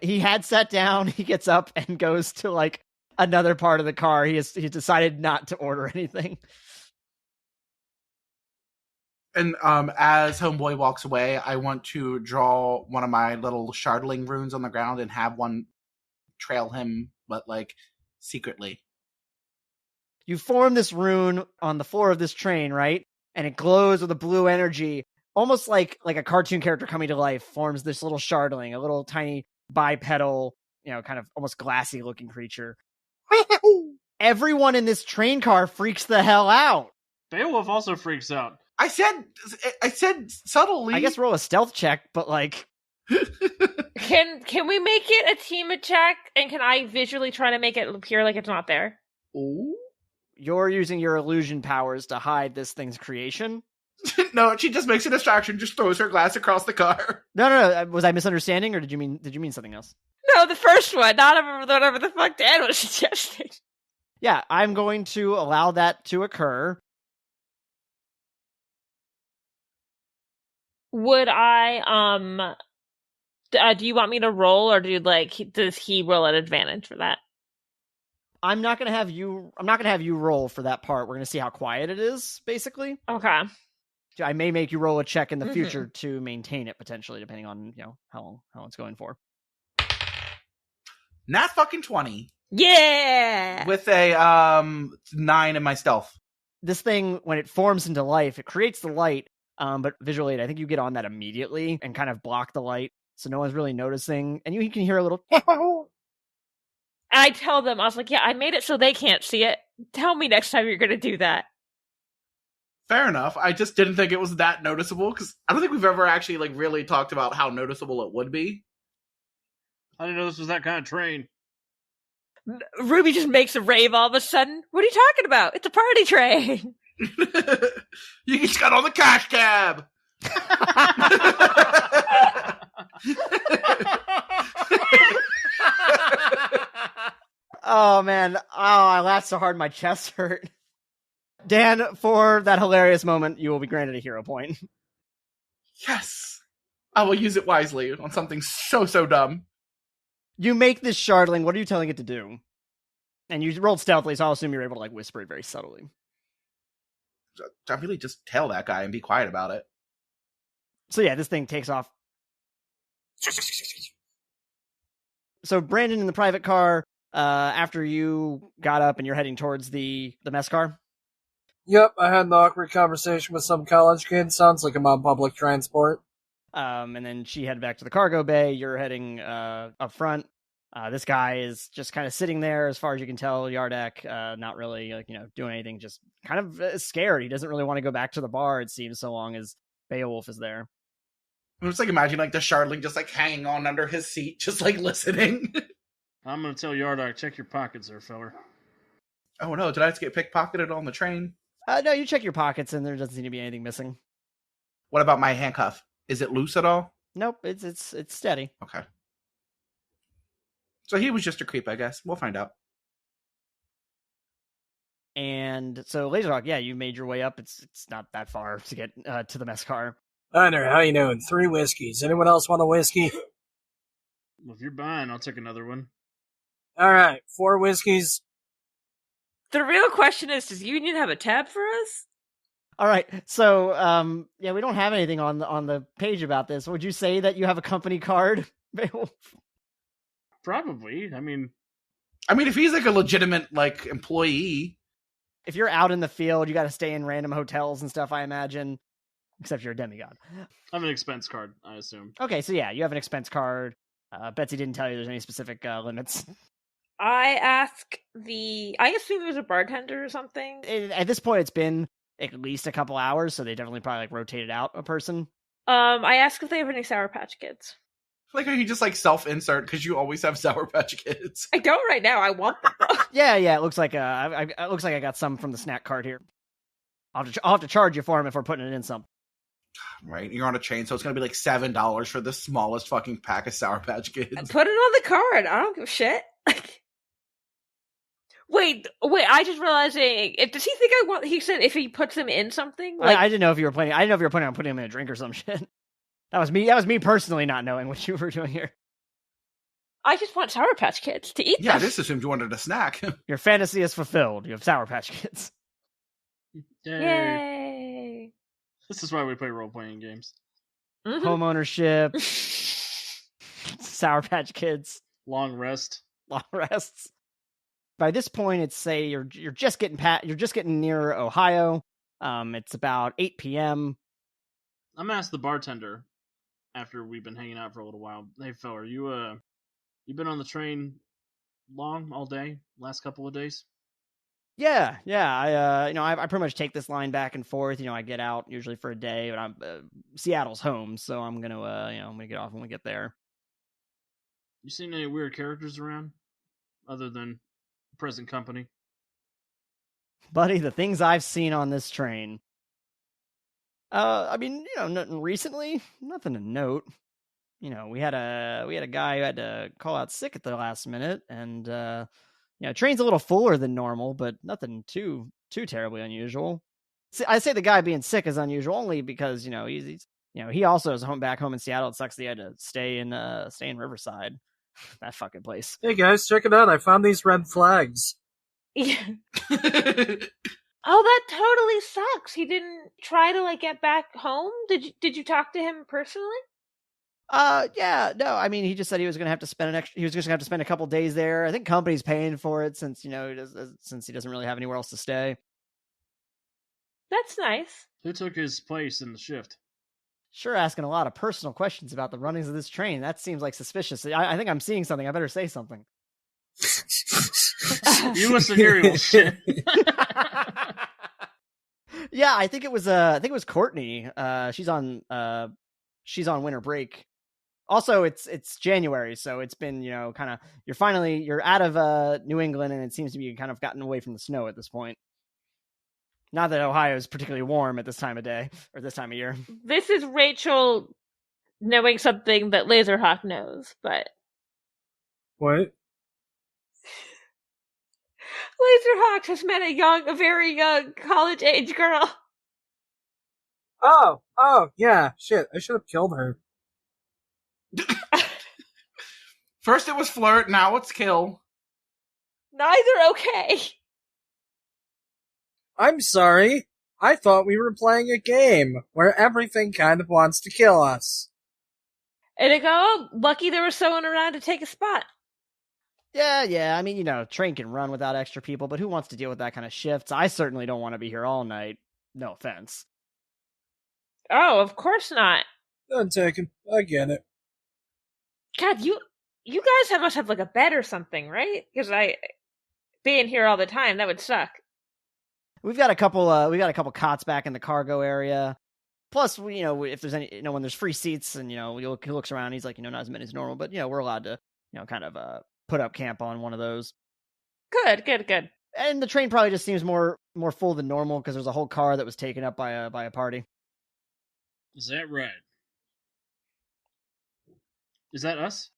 He had sat down. He gets up and goes to like another part of the car. He decided not to order anything. And as Homeboy walks away, I want to draw one of my little shardling runes on the ground and have one trail him, but like secretly. You form this rune on the floor of this train, right? And it glows with a blue energy, almost like a cartoon character coming to life. Forms this little shardling, a little tiny bipedal, kind of almost glassy looking creature. Everyone in this train car freaks the hell out. Beowulf also freaks out. I said subtly. I guess roll a stealth check, but like. Can we make it a team attack? And can I visually try to make it appear like it's not there? Ooh. You're using your illusion powers to hide this thing's creation? No, she just makes a distraction, just throws her glass across the car. No. Was I misunderstanding, or did you mean something else? No, the first one, not whatever the fuck Dan was suggesting. Yeah, I'm going to allow that to occur. Would I, do you want me to roll, or does he roll at advantage for that? I'm not going to have you roll for that part. We're going to see how quiet it is, basically. Okay. I may make you roll a check in the future to maintain it, potentially, depending on, how long it's going for. Nat fucking 20. Yeah! With a 9 in my stealth. This thing, when it forms into life, it creates the light, but visually, I think you get on that immediately and kind of block the light, so no one's really noticing, and you can hear a little... I tell them, I was like, yeah, I made it so they can't see it. Tell me next time you're going to do that. Fair enough. I just didn't think it was that noticeable, because I don't think we've ever actually really talked about how noticeable it would be. I didn't know this was that kind of train. Ruby just makes a rave all of a sudden. What are you talking about? It's a party train. You just got on the cash cab. Oh, man. Oh, I laughed so hard my chest hurt. Dan, for that hilarious moment, you will be granted a hero point. Yes. I will use it wisely on something so dumb. You make this shardling. What are you telling it to do? And you rolled stealthily, so I'll assume you're able to whisper it very subtly. I really just tell that guy and be quiet about it. So yeah, this thing takes off. So Brandon in the private car, after you got up and you're heading towards the mess car? Yep, I had an awkward conversation with some college kid. Sounds like I'm on public transport. And then she headed back to the cargo bay. You're heading up front. This guy is just kind of sitting there, as far as you can tell. Yardak, not really doing anything, just kind of scared. He doesn't really want to go back to the bar, it seems, so long as Beowulf is there. I'm just imagine the shardling just hanging on under his seat, just listening. I'm going to tell Yardak, check your pockets there, feller. Oh no, did I just get pickpocketed on the train? No, you check your pockets and there doesn't seem to be anything missing. What about my handcuff? Is it loose at all? Nope, it's steady. Okay. So he was just a creep, I guess. We'll find out. And so Lazerhawk, yeah, you made your way up. It's not that far to get to the mess car. Hunter, how you doing? 3 whiskeys. Anyone else want a whiskey? Well, if you're buying, I'll take another one. Alright, 4 whiskeys. The real question is, does Union have a tab for us? All right, so yeah, we don't have anything on the page about this. Would you say that you have a company card, Beowulf? Probably. I mean, if he's a legitimate employee, if you're out in the field, you got to stay in random hotels and stuff, I imagine. Except you're a demigod. I have an expense card, I assume. Okay, so yeah, you have an expense card. Betsy didn't tell you there's any specific limits. I assume there's a bartender or something. At this point, it's been at least a couple hours, so they definitely probably rotated out a person. I ask if they have any Sour Patch Kids. I feel like you just self-insert because you always have Sour Patch Kids. I don't right now. I want them. yeah. It looks like it looks like I got some from the snack cart here. I'll have to charge you for them if we're putting it in some. Right, you're on a chain, so it's gonna be $7 for the smallest fucking pack of Sour Patch Kids. Put it on the card. I don't give a shit. Wait! I just realized. Does he think I want? He said if he puts them in something. I didn't know if you were planning. I didn't know if you were planning on putting them in a drink or some shit. That was me personally not knowing what you were doing here. I just want Sour Patch Kids to eat Yeah, I them. just assumed you wanted a snack. Your fantasy is fulfilled. You have Sour Patch Kids. Yay. Yay! This is why we play role-playing games. Mhm. Home ownership, Sour Patch Kids, Long rest. long rests. By this point, it's say you're just getting near Ohio. It's about 8 p.m. I'm gonna ask the bartender after we've been hanging out for a little while. Hey, fella, you been on the train long all day? Last couple of days? Yeah. I pretty much take this line back and forth. I get out usually for a day, but I'm Seattle's home, so I'm gonna I'm gonna get off when we get there. You seen any weird characters around, other than present company? Buddy, the things I've seen on this train. Nothing recently, nothing to note. We had a guy who had to call out sick at the last minute, and train's a little fuller than normal, but nothing too terribly unusual. I say the guy being sick is unusual only because he's he also is back home in Seattle. It sucks that he had to stay in Riverside, that fucking place. Hey guys, check it out. I found these red flags. Yeah. Oh, that totally sucks. He didn't try to get back home. Did you talk to him personally? Yeah, no. I mean, he just said he was going to have to spend a couple days there. I think company's paying for it since he doesn't really have anywhere else to stay. That's nice. Who took his place in the shift? Sure, asking a lot of personal questions about the runnings of this train. That seems like suspicious. I think I'm seeing something. I better say something. You listen here, you shit. Yeah, I think it was Courtney. She's on winter break. Also, it's January, so it's been you're out of New England, and it seems to be kind of gotten away from the snow at this point. Not that Ohio is particularly warm at this time of day or this time of year. This is Rachel knowing something that Lazerhawk knows, but What? Lazerhawk has met a very young college-age girl. Oh, yeah, shit. I should have killed her. First it was flirt, now it's kill. Neither okay. I'm sorry. I thought we were playing a game where everything kind of wants to kill us. And I go, oh, lucky there was someone around to take a spot. Yeah. I mean, train can run without extra people, but who wants to deal with that kind of shifts? I certainly don't want to be here all night. No offense. Oh, of course not. None taken. I get it. God, you guys must have a bed or something, right? Because being here all the time, that would suck. We've got a couple cots back in the cargo area. Plus, if there's any, when there's free seats, and he looks around, he's like, not as many as normal, but we're allowed to, kind of put up camp on one of those. Good. And the train probably just seems more full than normal because there's a whole car that was taken up by a party. Is that right? Is that us?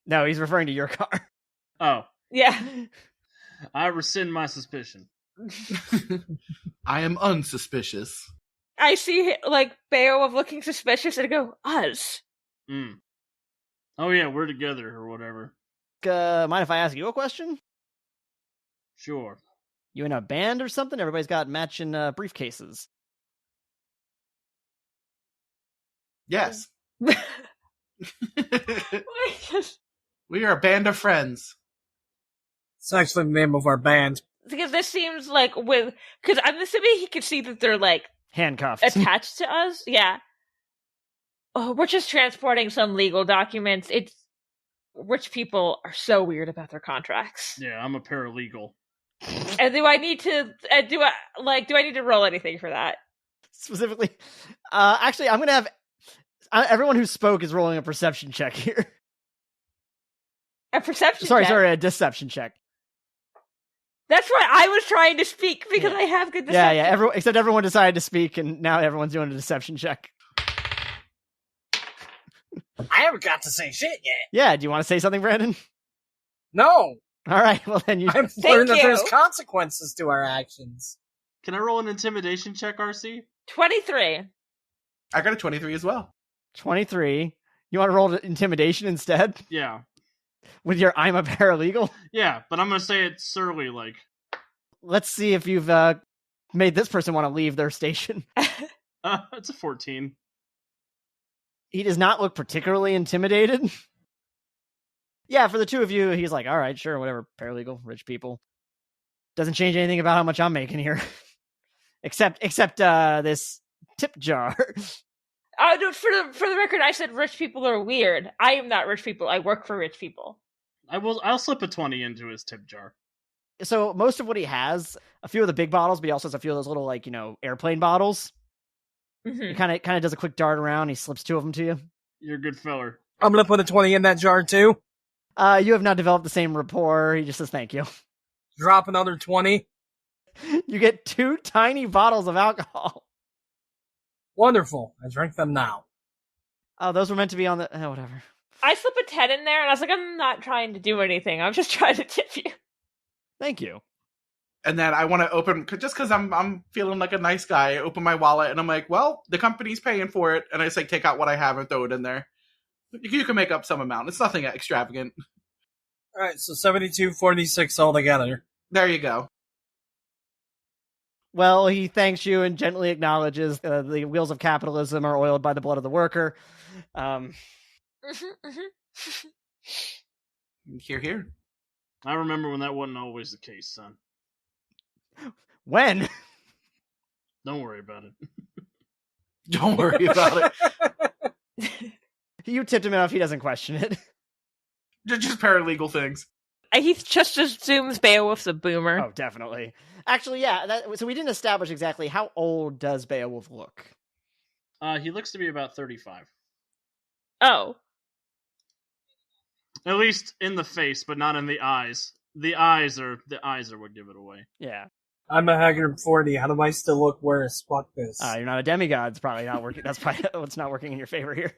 No, he's referring to your car. Oh. Yeah. I rescind my suspicion. I am unsuspicious. I see, Beowulf looking suspicious, and I go, us. Oh yeah, we're together, or whatever. Mind if I ask you a question? Sure. You in a band or something? Everybody's got matching briefcases. Yes. We are a band of friends. It's actually the name of our band. Because this seems because I'm assuming he could see that they're handcuffed, attached to us. Yeah. Oh, we're just transporting some legal documents. Rich people are so weird about their contracts. Yeah, I'm a paralegal. And do I need to roll anything for that? Specifically, actually, I'm gonna have everyone who spoke is rolling a perception check here. A perception check? Sorry, a deception check. That's why I was trying to speak, because I have good deception. Yeah. Except everyone decided to speak, and now everyone's doing a deception check. I haven't got to say shit yet. Yeah, do you want to say something, Brandon? No. All right, well then I've learned that there's consequences to our actions. Can I roll an intimidation check, RC? 23. I got a 23 as well. 23. You want to roll intimidation instead? Yeah. With your I'm a paralegal? Yeah, but I'm going to say it surly, like. Let's see if you've made this person want to leave their station. It's a 14. He does not look particularly intimidated. Yeah, for the two of you, he's like, all right, sure, whatever, paralegal, rich people. Doesn't change anything about how much I'm making here. except this tip jar. No, for the record, I said rich people are weird. I am not rich people. I work for rich people. I'll slip a 20 into his tip jar. So most of what he has, a few of the big bottles, but he also has a few of those little, like, airplane bottles. Mm-hmm. He kind of does a quick dart around. He slips two of them to you. You're a good feller. I'm gonna put a 20 in that jar too. You have not developed the same rapport. He just says thank you. Drop another 20. You get 2 tiny bottles of alcohol. Wonderful. I drink them now. Oh, those were meant to be on the... whatever. I slip a 10 in there, and I was like, I'm not trying to do anything. I'm just trying to tip you. Thank you. And then I want to open, just because I'm feeling like a nice guy, I open my wallet, and I'm like, well, the company's paying for it. And I just like take out what I have and throw it in there. You can make up some amount. It's nothing extravagant. All right, so 72.46 altogether. There you go. Well, he thanks you and gently acknowledges the wheels of capitalism are oiled by the blood of the worker. Here, here. I remember when that wasn't always the case, son. When? Don't worry about it. Don't worry about it. You tipped him enough, he doesn't question it. Just paralegal things. He just assumes Beowulf's a boomer. Oh, definitely. Actually, yeah, so we didn't establish exactly how old does Beowulf look. He looks to be about 35. Oh. At least in the face, but not in the eyes. The eyes are what give it away. Yeah. I'm a haggard 40. How do I still look worse? Fuck this. You're not a demigod. It's probably not working. That's probably what's not working in your favor here.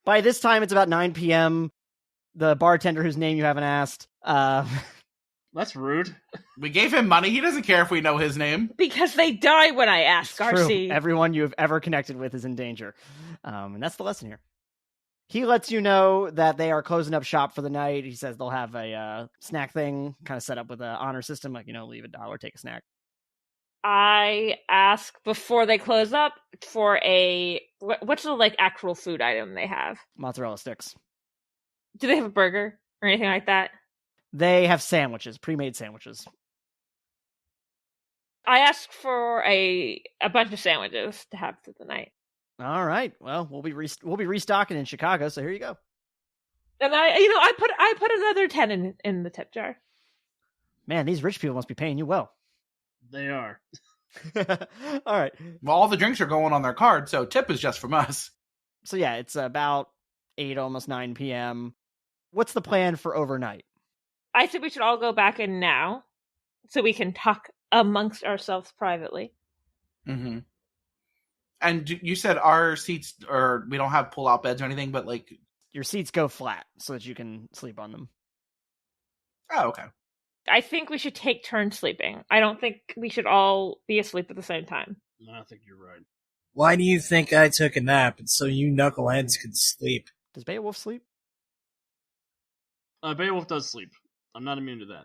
By this time, it's about 9 p.m. The bartender whose name you haven't asked. That's rude. We gave him money. He doesn't care if we know his name. Because they die when I ask, Garci. Everyone you have ever connected with is in danger. And that's the lesson here. He lets you know that they are closing up shop for the night. He says they'll have a snack thing kind of set up with an honor system, like, leave $1, take a snack. I ask before they close up for what's the actual food item they have? Mozzarella sticks. Do they have a burger or anything like that? They have sandwiches, pre-made sandwiches. I ask for a bunch of sandwiches to have for the night. All right. Well, we'll be restocking in Chicago, so here you go. And I put another 10 in the tip jar. Man, these rich people must be paying you well. They are. All right. Well, all the drinks are going on their card, so tip is just from us. So yeah, it's about 8, almost 9 p.m. What's the plan for overnight? I think we should all go back in now so we can talk amongst ourselves privately. Mm-hmm. And you said our seats, or we don't have pull-out beds or anything, but your seats go flat so that you can sleep on them. Oh, okay. I think we should take turns sleeping. I don't think we should all be asleep at the same time. No, I think you're right. Why do you think I took a nap? It's so you knuckleheads could sleep. Does Beowulf sleep? Beowulf does sleep. I'm not immune to that.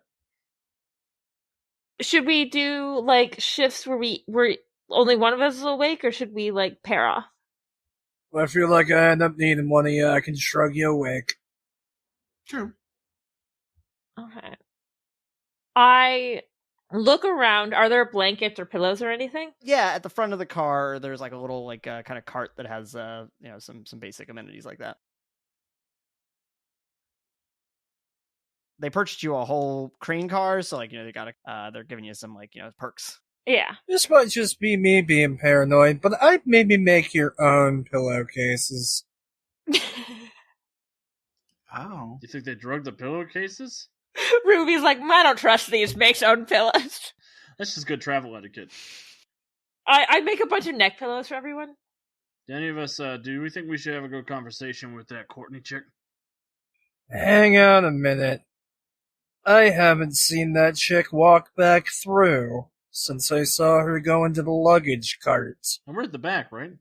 Should we do shifts where we're only one of us is awake, or should we pair off? Well, I feel like I end up needing one of you. I can shrug you awake. True. Okay. I look around. Are there blankets or pillows or anything? Yeah, at the front of the car, there's a little kind of cart that has some basic amenities like that. They purchased you a whole crane car, so they got they're giving you some perks. Yeah. This might just be me being paranoid, but I'd maybe make your own pillowcases. Oh. You think they drugged the pillowcases? Ruby's like, I don't trust these. Makes own pillows. That's just good travel etiquette. I make a bunch of neck pillows for everyone. Do any of us, do we think we should have a good conversation with that Courtney chick? Hang on a minute. I haven't seen that chick walk back through, since I saw her go into the luggage cart. And we're at the back, right?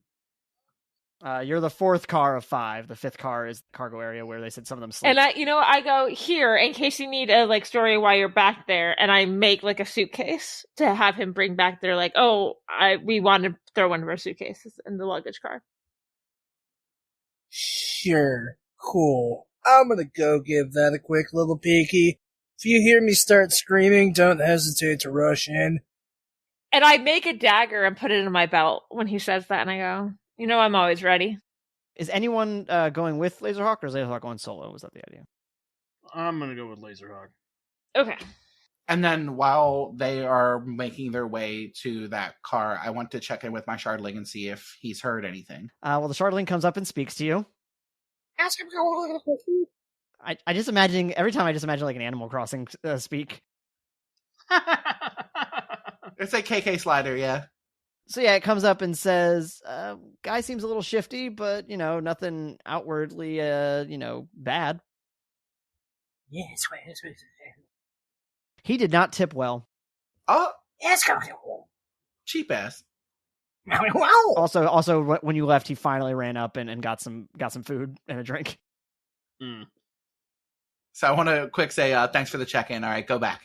You're the fourth car of 5. The fifth car is the cargo area where they said some of them sleep. And I go here in case you need a story while you're back there, and I make a suitcase to have him bring back there. We want to throw one of our suitcases in the luggage car. Sure, cool. I'm gonna go give that a quick little peeky. If you hear me start screaming, don't hesitate to rush in. And I make a dagger and put it in my belt when he says that, and I go, I'm always ready. Is anyone going with Lazerhawk, or is Lazerhawk going solo? Was that the idea? I'm gonna go with Lazerhawk. Okay. And then while they are making their way to that car, I want to check in with my Shardling and see if he's heard anything. Well, the Shardling comes up and speaks to you. Ask him. I just imagine, every time I just imagine an Animal Crossing speak. It's a KK slider, yeah. So yeah, it comes up and says, guy seems a little shifty, but, nothing outwardly, bad. Yes. He did not tip well. Oh, Yes. cheap ass. Also, when you left, he finally ran up and got some food and a drink. Mm. So I want to quick say thanks for the check-in. All right, go back.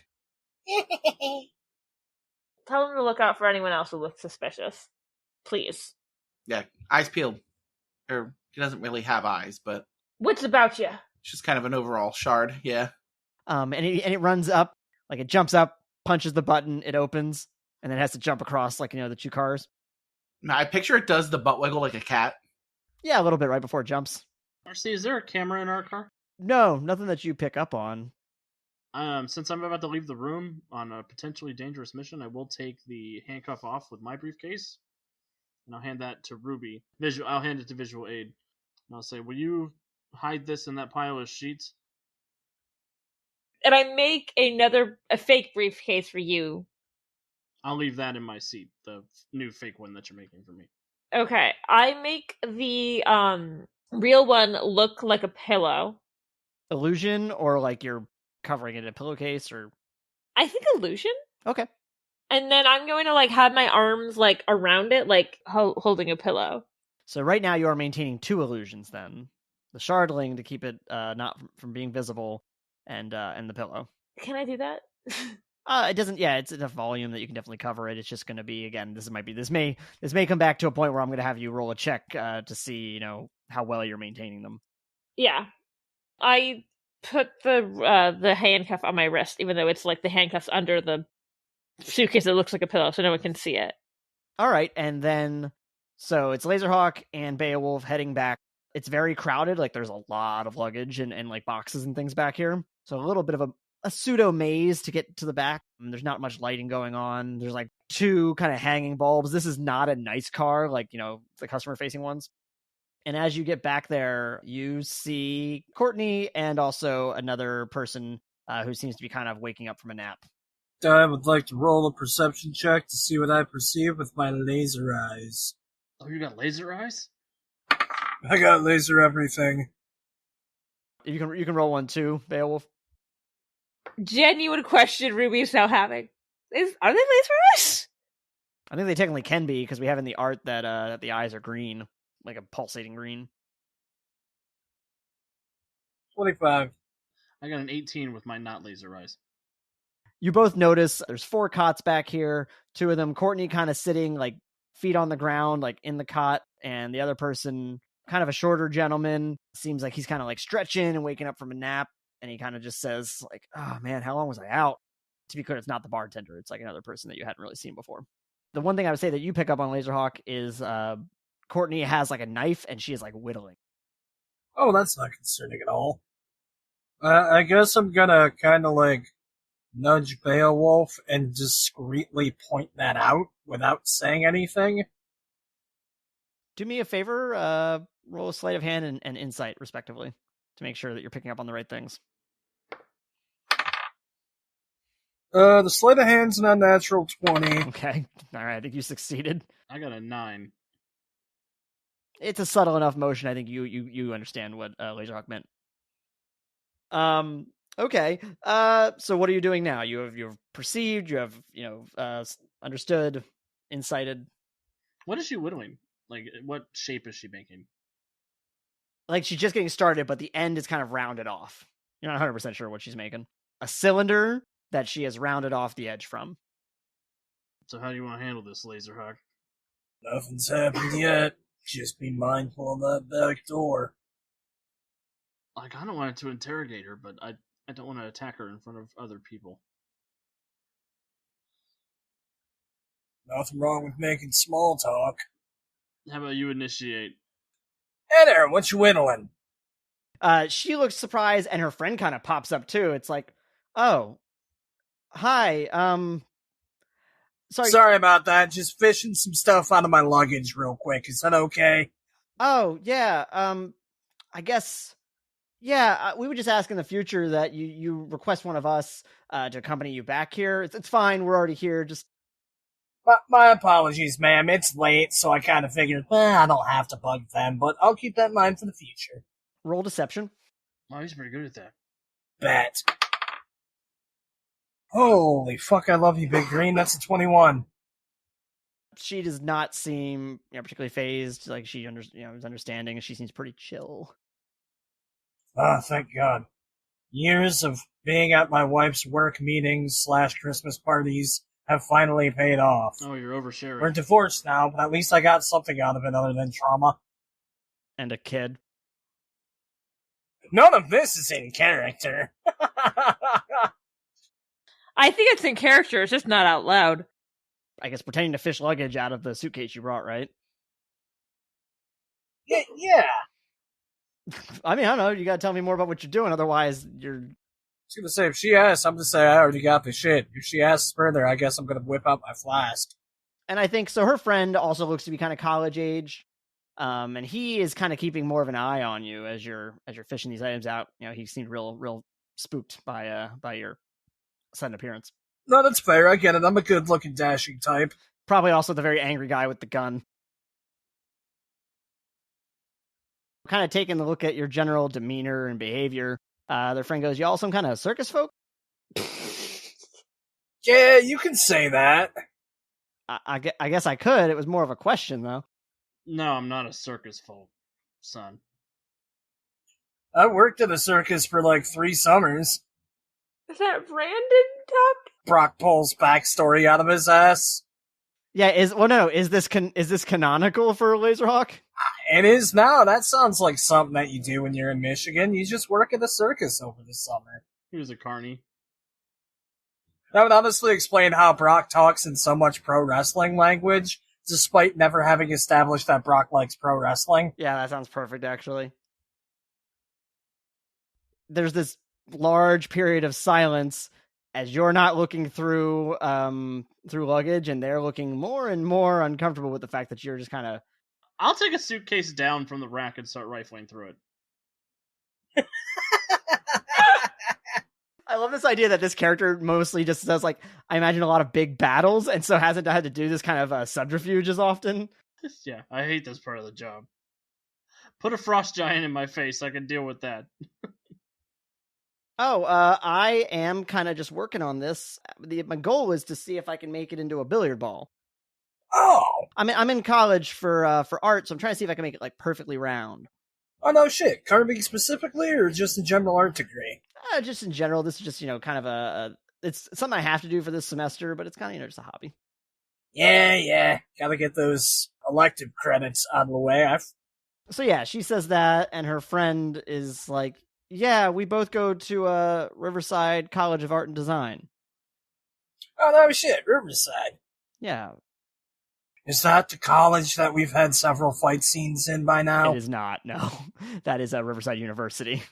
Tell him to look out for anyone else who looks suspicious. Please. Yeah, eyes peeled. Or he doesn't really have eyes, but What's about you? it's just kind of an overall shard, yeah. And it runs up, it jumps up, punches the button, it opens, and then it has to jump across, the 2 cars. Now, I picture it does the butt wiggle like a cat. Yeah, a little bit right before it jumps. RC, is there a camera in our car? No, nothing that you pick up on. Since I'm about to leave the room on a potentially dangerous mission, I will take the handcuff off with my briefcase, and I'll hand that to Ruby. I'll hand it to Visual Aid, and I'll say, "Will you hide this in that pile of sheets?" And I make a fake briefcase for you. I'll leave that in my seat, the new fake one that you're making for me. Okay. I make the real one look like a pillow. Illusion, or you're covering it in a pillowcase, or... I think illusion. Okay. And then I'm going to have my arms around it, holding a pillow. So right now you are maintaining 2 illusions then. The Shardling to keep it not from being visible, and the pillow. Can I do that? It doesn't. Yeah, it's enough volume that you can definitely cover it. It's just going to be, again, this may come back to a point where I'm going to have you roll a check to see how well you're maintaining them. Yeah, I put the handcuff on my wrist, even though it's the handcuffs under the suitcase. It looks like a pillow, so no one can see it. All right, and then so it's Lazerhawk and Beowulf heading back. It's very crowded. There's a lot of luggage and boxes and things back here. So a little bit of a pseudo maze to get to the back. There's not much lighting going on. There's 2 kind of hanging bulbs. This is not a nice car, the customer facing ones. And as you get back there, you see Courtney and also another person who seems to be kind of waking up from a nap. I would like to roll a perception check to see what I perceive with my laser eyes. Oh, you got laser eyes? I got laser everything. You can roll one too, Beowulf. Genuine question Ruby's now having. Are they laser eyes? I think they technically can be, because we have in the art that the eyes are green, like a pulsating green. 25. I got an 18 with my not laser eyes. You both notice there's 4 cots back here. 2 of them, Courtney kind of sitting feet on the ground, in the cot, and the other person, kind of a shorter gentleman, seems like he's kind of stretching and waking up from a nap, and he kind of just says "Oh man, how long was I out?" To be clear, it's not the bartender, it's another person that you hadn't really seen before. The one thing I would say that you pick up on Lazerhawk is Courtney has a knife, and she is whittling. Oh, that's not concerning at all. I guess I'm gonna kind of nudge Beowulf and discreetly point that out without saying anything. Do me a favor, roll a sleight of hand and insight, respectively, to make sure that you're picking up on the right things. The sleight of hand's an unnatural 20. Okay. All right. I think you succeeded. I got a 9. It's a subtle enough motion. I think you understand what Lazerhawk meant. Okay. So what are you doing now? You've perceived. You have Understood. Incited. What is she whittling? Like, what shape is she making? Like, she's just getting started, but the end is kind of rounded off. You're not 100% sure what she's making. A cylinder that she has rounded off the edge from. So how do you want to handle this, Lazerhawk? Nothing's happened yet. Just be mindful of that back door. I kind of wanted to interrogate her, but I don't want to attack her in front of other people. Nothing wrong with making small talk. How about you initiate? Hey there, what you whittling? She looks surprised, and her friend kind of pops up too. It's like, oh, hi, Sorry about that. Just fishing some stuff out of my luggage real quick. Is that okay? Oh, yeah, I guess, yeah, we would just ask in the future that you request one of us to accompany you back here. It's fine, we're already here, just... My apologies, ma'am. It's late, so I kind of figured, I don't have to bug them, but I'll keep that in mind for the future. Roll deception. Oh, he's pretty good at that. Bet. Holy fuck, I love you, Big Green. That's a 21. She does not seem, particularly phased. Like, she is understanding, and she seems pretty chill. Ah, thank God. Years of being at my wife's work meetings / Christmas parties have finally paid off. Oh, you're oversharing. We're divorced now, but at least I got something out of it other than trauma. And a kid. None of this is in character. I think it's in character, it's just not out loud. I guess pretending to fish luggage out of the suitcase you brought, right? Yeah. I mean, I don't know. You gotta tell me more about what you're doing, otherwise you're... I was gonna say, if she asks, I'm gonna say I already got the shit. If she asks further, I guess I'm gonna whip out my flask. And I think, so her friend also looks to be kind of college age. And he is kind of keeping more of an eye on you as you're fishing these items out. He seemed real spooked by your sudden appearance. No, that's fair. I get it. I'm a good-looking, dashing type. Probably also the very angry guy with the gun. Kind of taking a look at your general demeanor and behavior. Their friend goes, "Y'all some kind of circus folk?" Yeah, you can say that. I guess I could. It was more of a question, though. No, I'm not a circus folk, son. I worked at a circus for like 3 summers. Is that Brandon talk? Brock pulls backstory out of his ass. Yeah, is this canonical for Lazerhawk? It is now. That sounds like something that you do when you're in Michigan. You just work at a circus over the summer. He was a carny. That would honestly explain how Brock talks in so much pro wrestling language, despite never having established that Brock likes pro wrestling. Yeah, that sounds perfect, actually. There's this large period of silence as you're not looking through luggage, and they're looking more and more uncomfortable with the fact that you're just kind of... I'll take a suitcase down from the rack and start rifling through it. I love this idea that this character mostly just does, like, I imagine a lot of big battles, and so hasn't had to do this kind of subterfuge as often. Yeah, I hate this part of the job. Put a frost giant in my face, I can deal with that. I am kind of just working on this. My goal is to see if I can make it into a billiard ball. Oh! I mean, I'm in college for art, so I'm trying to see if I can make it, like, perfectly round. Oh, no shit. Carving specifically, or just a general art degree? Just in general. This is just, kind of it's something I have to do for this semester, but it's kind of, just a hobby. Yeah. Gotta get those elective credits out of the way. So yeah, she says that, and her friend is like, yeah, we both go to Riverside College of Art and Design. Oh, no shit. Riverside. Yeah. Is that the college that we've had several fight scenes in by now? It is not, no. That is Riverside University.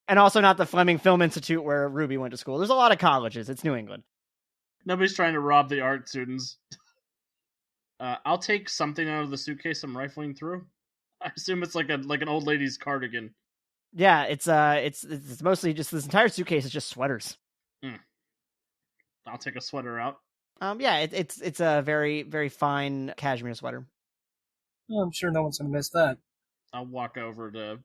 And also not the Fleming Film Institute where Ruby went to school. There's a lot of colleges. It's New England. Nobody's trying to rob the art students. I'll take something out of the suitcase I'm rifling through. I assume it's like an old lady's cardigan. Yeah, it's mostly just, this entire suitcase is just sweaters. I'll take a sweater out. Yeah, it's a very, very fine cashmere sweater. Oh, I'm sure no one's gonna miss that. I'll walk over to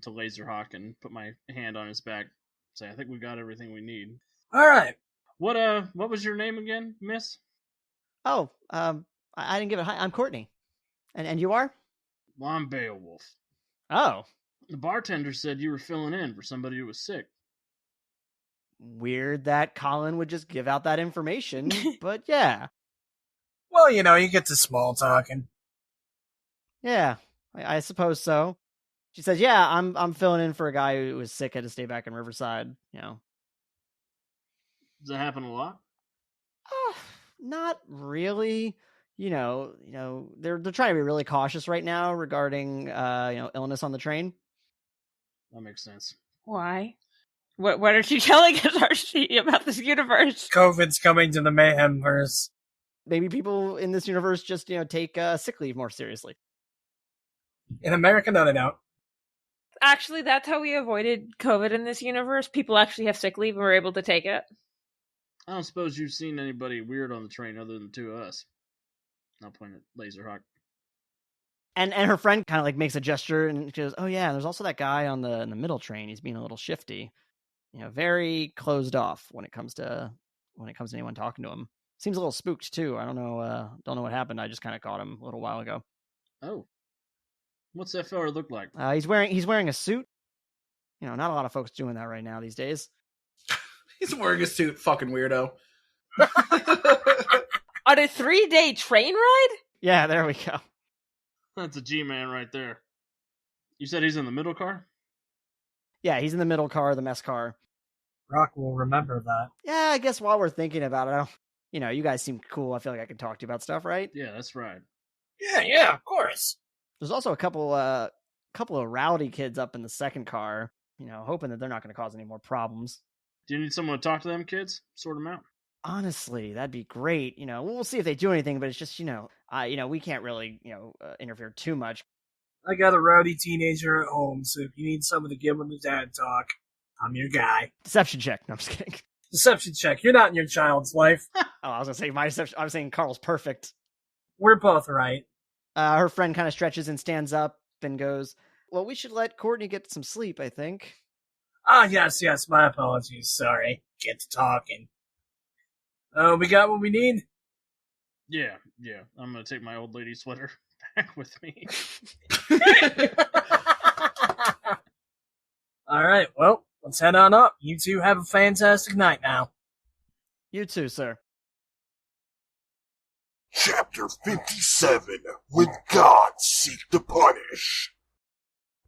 Lazerhawk and put my hand on his back. Say, I think we got everything we need. All right. What was your name again, miss? Oh, I didn't give it. Hi, I'm Courtney. And you are? Well, I'm Beowulf. Oh. The bartender said you were filling in for somebody who was sick. Weird that Colin would just give out that information, but yeah. Well, you get to small talking. Yeah, I suppose so. She says, yeah, I'm filling in for a guy who was sick, had to stay back in Riverside, Does that happen a lot? Not really. They're trying to be really cautious right now regarding illness on the train. That makes sense. Why? What are you telling us, Archie, about this universe? COVID's coming to the Mayhemverse. Maybe people in this universe just, take sick leave more seriously. In America, no, they don't. Actually, that's how we avoided COVID in this universe. People actually have sick leave and were able to take it. I don't suppose you've seen anybody weird on the train other than the two of us. I'll point at Lazerhawk. And her friend kind of like makes a gesture and she goes, oh yeah, there's also that guy in the middle train. He's being a little shifty. Very closed off when it comes to anyone talking to him. Seems a little spooked too. I don't know what happened. I just kind of caught him a little while ago. Oh. What's that fella look like? He's wearing a suit. Not a lot of folks doing that right now these days. He's wearing a suit, fucking weirdo. On a 3-day train ride? Yeah, there we go. That's a G-man right there. You said he's in the middle car? Yeah, he's in the middle car, the mess car. Rock will remember that. Yeah, I guess while we're thinking about it, you guys seem cool. I feel like I can talk to you about stuff, right? Yeah, that's right. Yeah, of course. There's also a couple of rowdy kids up in the second car, hoping that they're not going to cause any more problems. Do you need someone to talk to them kids? Sort them out? Honestly, that'd be great. We'll see if they do anything, but it's just, we can't really, interfere too much. I got a rowdy teenager at home, so if you need someone to give him the dad talk, I'm your guy. Deception check. No, I'm just kidding. Deception check. You're not in your child's life. I was going to say my deception. I was saying Carl's perfect. We're both right. Her friend kind of stretches and stands up and goes, well, we should let Courtney get some sleep, I think. Ah, yes, my apologies. Sorry. Get to talking. Oh, we got what we need? Yeah. I'm going to take my old lady sweater back with me. All right, well, let's head on up. You two have a fantastic night now. You too, sir. Chapter 57, When Gods Seek to Punish.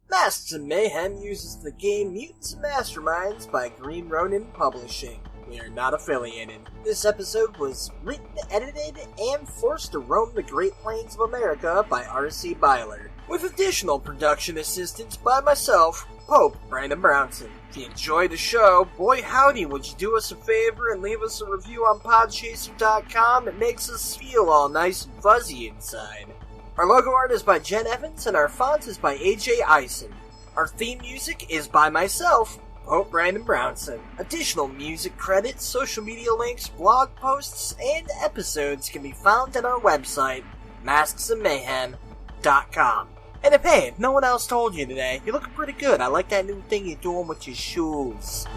Masks and Mayhem uses the game Mutants and Masterminds by Green Ronin Publishing. We are not affiliated. This episode was written, edited, and forced to roam the Great Plains of America by R.C. Byler, with additional production assistance by myself, Pope Brandon Brownson. If you enjoyed the show, boy howdy, would you do us a favor and leave us a review on podchaser.com? It makes us feel all nice and fuzzy inside. Our logo art is by Jenn Evans, and our font is by AJ Eisen. Our theme music is by myself, Pope Brandon Brownson. Additional music credits, social media links, blog posts, and episodes can be found at our website, masksandmayhem.com. And if no one else told you today, you're looking pretty good. I like that new thing you're doing with your shoes.